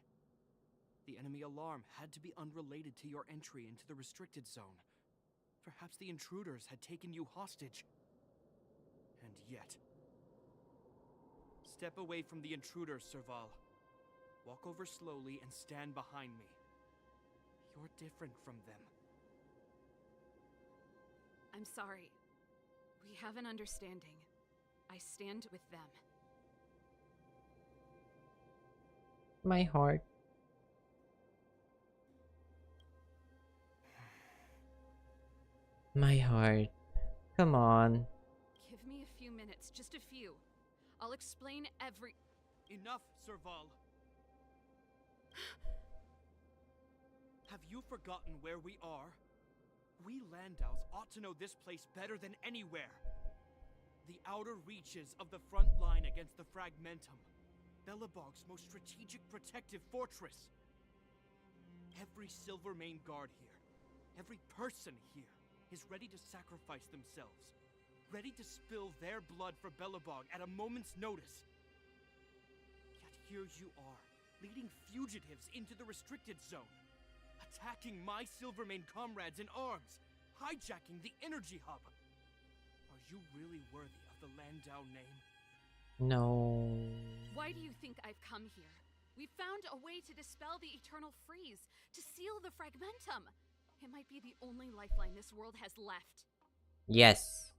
The enemy alarm had to be unrelated to your entry into the restricted zone. Perhaps the intruders had taken you hostage. And yet... Step away from the intruders, Serval. Walk over slowly and stand behind me. You're different from them. I'm sorry. We have an understanding. I stand with them. My heart. My heart. Come on. Give me a few minutes, just a few. I'll explain every... Enough, Serval. Have you forgotten where we are? We Landows ought to know this place better than anywhere. The outer reaches of the front line against the Fragmentum. Belobog's most strategic protective fortress. Every Silvermane guard here, every person here, is ready to sacrifice themselves. Ready to spill their blood for Belobog at a moment's notice. Yet here you are, leading fugitives into the restricted zone. Attacking my Silvermane comrades in arms. Hijacking the energy hub. Are you really worthy of the Landau name? No. Why do you think I've come here? We found a way to dispel the eternal freeze, to seal the Fragmentum. It might be the only lifeline this world has left. Yes.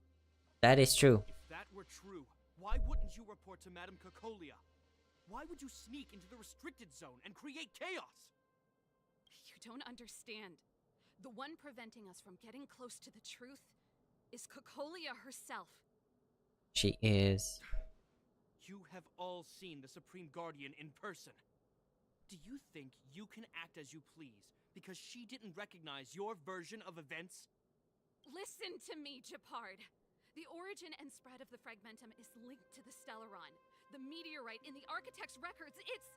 That is true. If that were true, why wouldn't you report to Madame Cocolia? Why would you sneak into the restricted zone and create chaos? You don't understand. The one preventing us from getting close to the truth is Cocolia herself. She is. You have all seen the Supreme Guardian in person. Do you think you can act as you please because she didn't recognize your version of events? Listen to me, Japard. The origin and spread of the Fragmentum is linked to the Stellaron. The meteorite in the Architect's records, it's...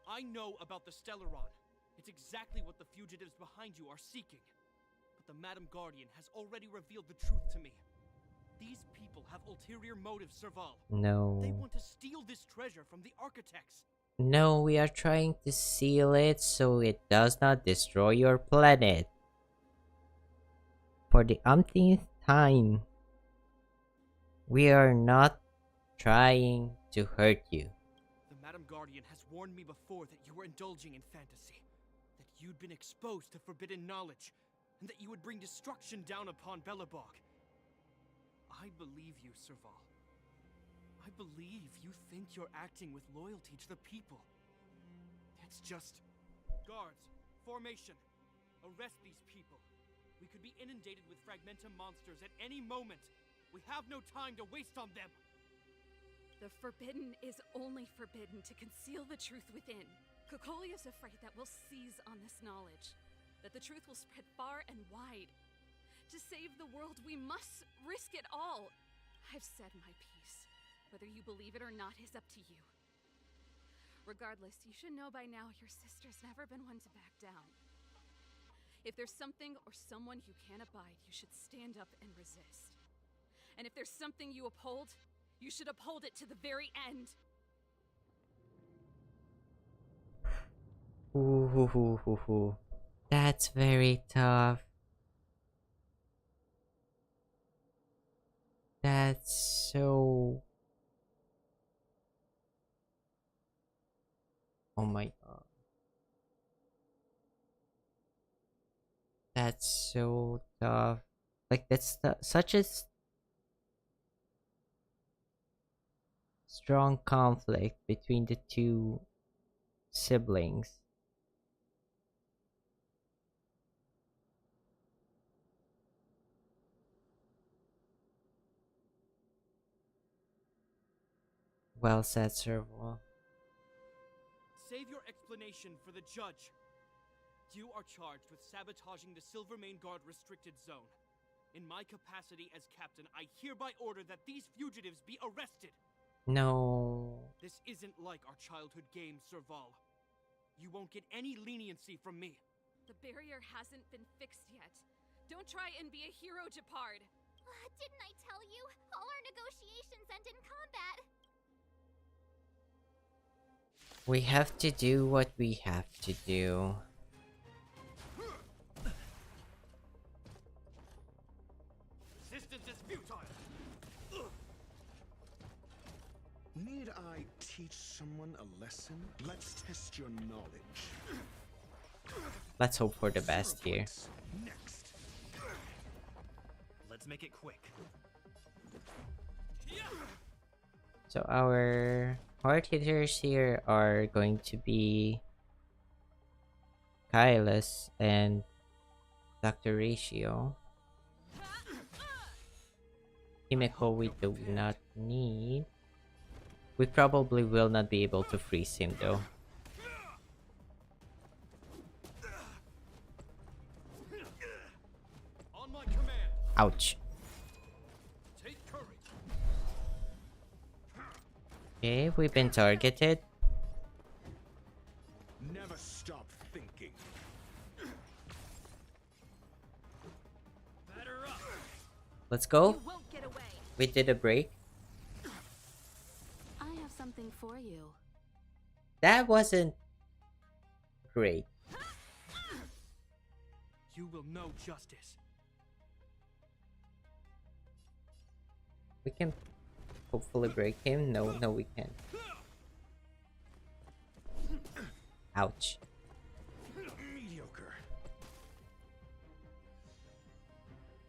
I know about the Stellaron. It's exactly what the fugitives behind you are seeking. But the Madam Guardian has already revealed the truth to me. These people have ulterior motives, Serval. No. They want to steal this treasure from the Architects. No, we are trying to seal it so it does not destroy your planet. For the umpteenth time. We are not trying to hurt you. The Madam Guardian has warned me before that you were indulging in fantasy. That you'd been exposed to forbidden knowledge. And that you would bring destruction down upon Belobog. I believe you, Serval. I believe you think you're acting with loyalty to the people. It's just... Guards, formation. Arrest these people. We could be inundated with Fragmentum monsters at any moment. We have no time to waste on them. The forbidden is only forbidden to conceal the truth within. Cocolia's afraid that we'll seize on this knowledge, that the truth will spread far and wide. To save the world, we must risk it all. I've said my piece. Whether you believe it or not is up to you. Regardless, you should know by now your sister's never been one to back down. If there's something or someone you can't abide, you should stand up and resist. And if there's something you uphold, you should uphold it to the very end. Ooh. That's very tough. That's so... Oh my god. That's so tough. Like, that's such a strong conflict between the two siblings. Well said, Serval. Save your explanation for the judge. You are charged with sabotaging the Silvermane Guard restricted zone. In my capacity as captain, I hereby order that these fugitives be arrested. No. This isn't like our childhood game, Serval. You won't get any leniency from me. The barrier hasn't been fixed yet. Don't try and be a hero, Japard. Didn't I tell you? All our negotiations end in combat. We have to do what we have to do. Resistance is futile. Need I teach someone a lesson? Let's test your knowledge. Let's hope for the best here. Next. Let's make it quick. So our hard hitters here are going to be Kylus and Dr. Ratio. Himeko we do not need. We probably will not be able to freeze him though. On my command. Ouch. Take courage. Okay, we've been targeted. Never stop thinking. Batter up. Let's go. You won't get away. We did a break. I have something for you. That wasn't great. You will know justice. We can hopefully break him. No, we can't. Ouch. Mediocre.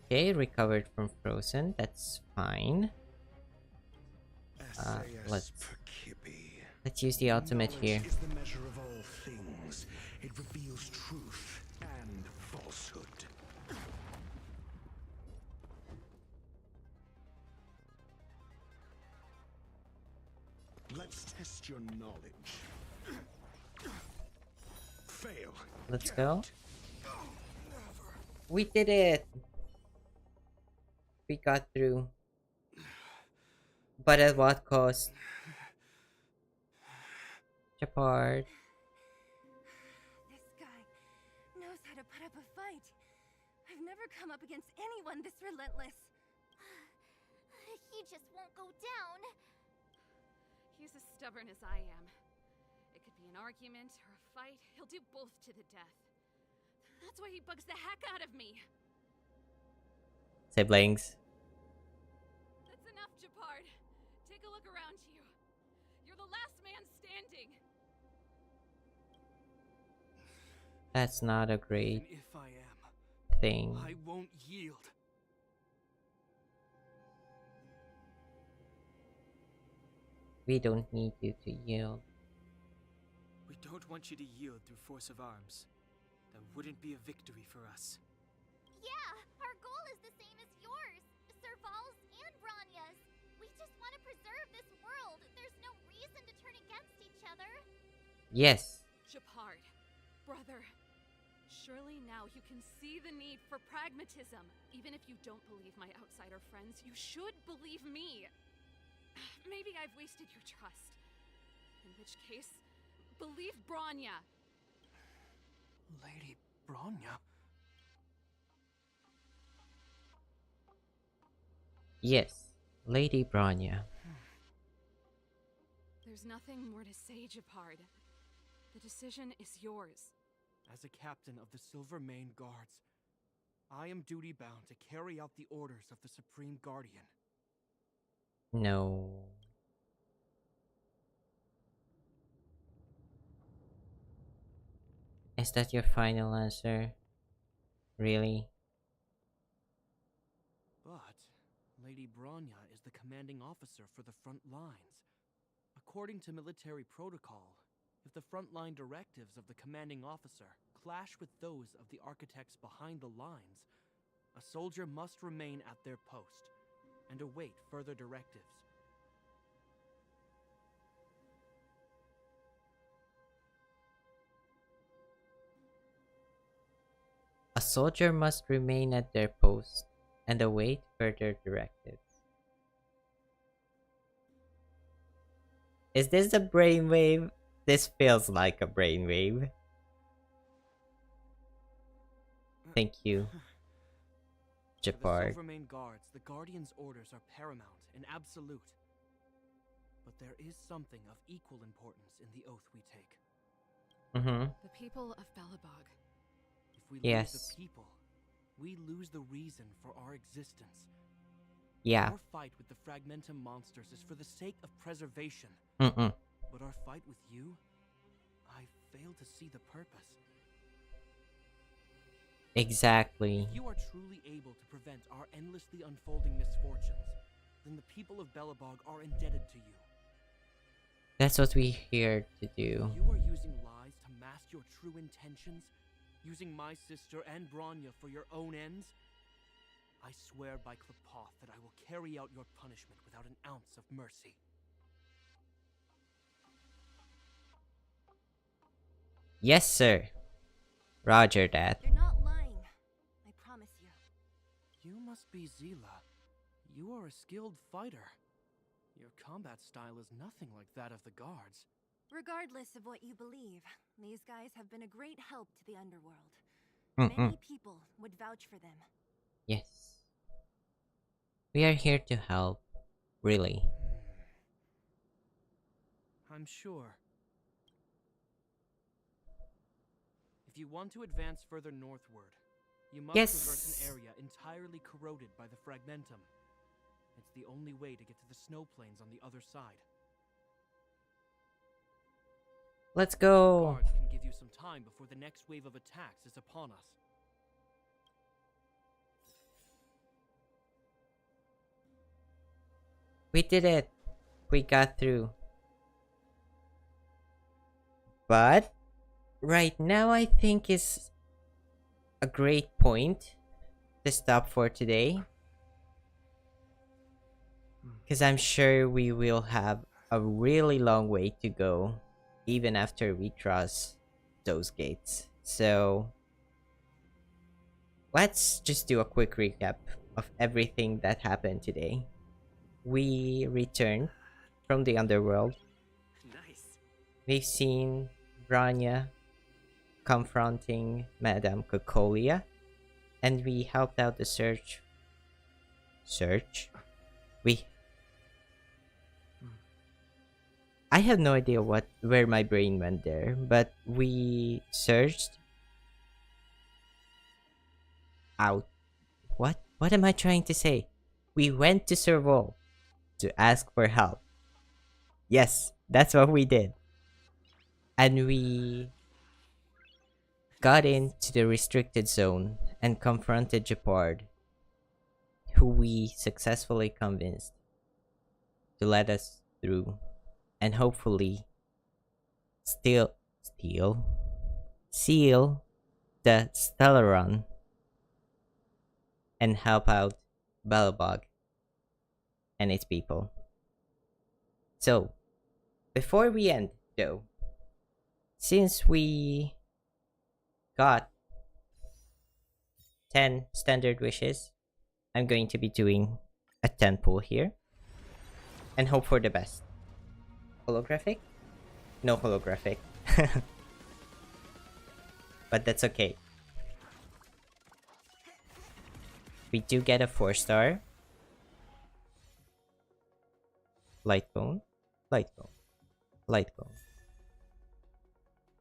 Okay, recovered from frozen. That's fine. Let's use the ultimate here. Knowledge is the measure of all things. It reveals truth and falsehood. Let's test your knowledge. Fail. Let's go. We did it. We got through. But at what cost? Japard. This guy knows how to put up a fight. I've never come up against anyone this relentless. He just won't go down. He's as stubborn as I am. It could be an argument or a fight. He'll do both to the death. That's why he bugs the heck out of me. Siblings. That's enough, Japard. Take a look around you. You're the last man standing. That's not a great Even if I am, thing. I won't yield. We don't need you to yield. We don't want you to yield through force of arms. That wouldn't be a victory for us. Yeah, Yes. Japard, brother, surely now you can see the need for pragmatism. Even if you don't believe my outsider friends, you should believe me. Maybe I've wasted your trust. In which case, believe Bronya. Lady Bronya? Yes, Lady Bronya. There's nothing more to say, Japard. The decision is yours. As a captain of the Silver Mane Guards, I am duty-bound to carry out the orders of the Supreme Guardian. No. Is that your final answer? Really? But Lady Bronya is the commanding officer for the front lines. According to military protocol, if the frontline directives of the commanding officer clash with those of the architects behind the lines, a soldier must remain at their post and await further directives. A soldier must remain at their post and await further directives. Is this a brainwave? This feels like a brainwave. Thank you, For the Japard. Silvermane Guards, the Guardian's orders are paramount and absolute. But there is something of equal importance in the oath we take. The people of Belobog. If we lose Yes. the people, we lose the reason for our existence. Yeah. Our fight with the Fragmentum monsters is for the sake of preservation. But our fight with you, I fail to see the purpose. Exactly. If you are truly able to prevent our endlessly unfolding misfortunes, then the people of Belobog are indebted to you. That's what we're here to do. You are using lies to mask your true intentions, using my sister and Bronya for your own ends. I swear by Klepoth that I will carry out your punishment without an ounce of mercy. Yes, sir. Roger that. You're not lying. I promise you. You must be Zila. You are a skilled fighter. Your combat style is nothing like that of the guards. Regardless of what you believe, these guys have been a great help to the underworld. Mm-mm. Many people would vouch for them. Yes. We are here to help. Really. I'm sure. If you want to advance further northward, you must traverse an area entirely corroded by the Fragmentum. It's the only way to get to the snow plains on the other side. Let's go. Guards can give you some time before the next wave of attacks is upon us. We did it. We got through. But right now I think is a great point to stop for today. Because I'm sure we will have a really long way to go even after we cross those gates. So let's just do a quick recap of everything that happened today. We returned from the underworld. Nice. We've seen Bronya confronting Madame Cocolia, and we helped out the search. I have no idea where my brain went there, but we searched out. What am I trying to say? We went to Serval to ask for help. Yes, that's what we did. And we got into the restricted zone and confronted Japard, who we successfully convinced to let us through and hopefully seal the Stellaron and help out Belobog and its people. So, before we end, though, since we got 10 standard wishes, I'm going to be doing a 10 pull here and hope for the best. Holographic? No holographic. But that's okay. We do get a 4-star. Light cone, light cone, light cone.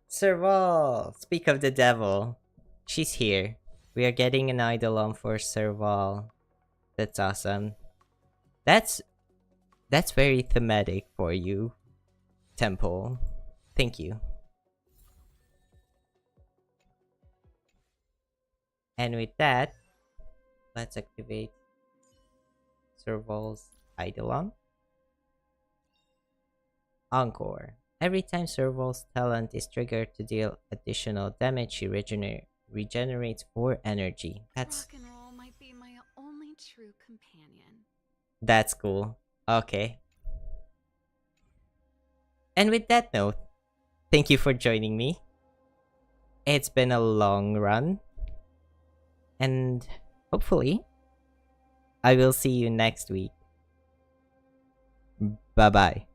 Serval! Speak of the devil. She's here. We are getting an Eidolon for Serval. That's awesome. That's very thematic for you, Temple. Thank you. And with that, let's activate Serval's Eidolon. Encore. Every time Serval's talent is triggered to deal additional damage, she regenerates 4 energy. Rock and roll might be my only true companion. That's cool. Okay. And with that note, thank you for joining me. It's been a long run. And hopefully, I will see you next week. Bye-bye.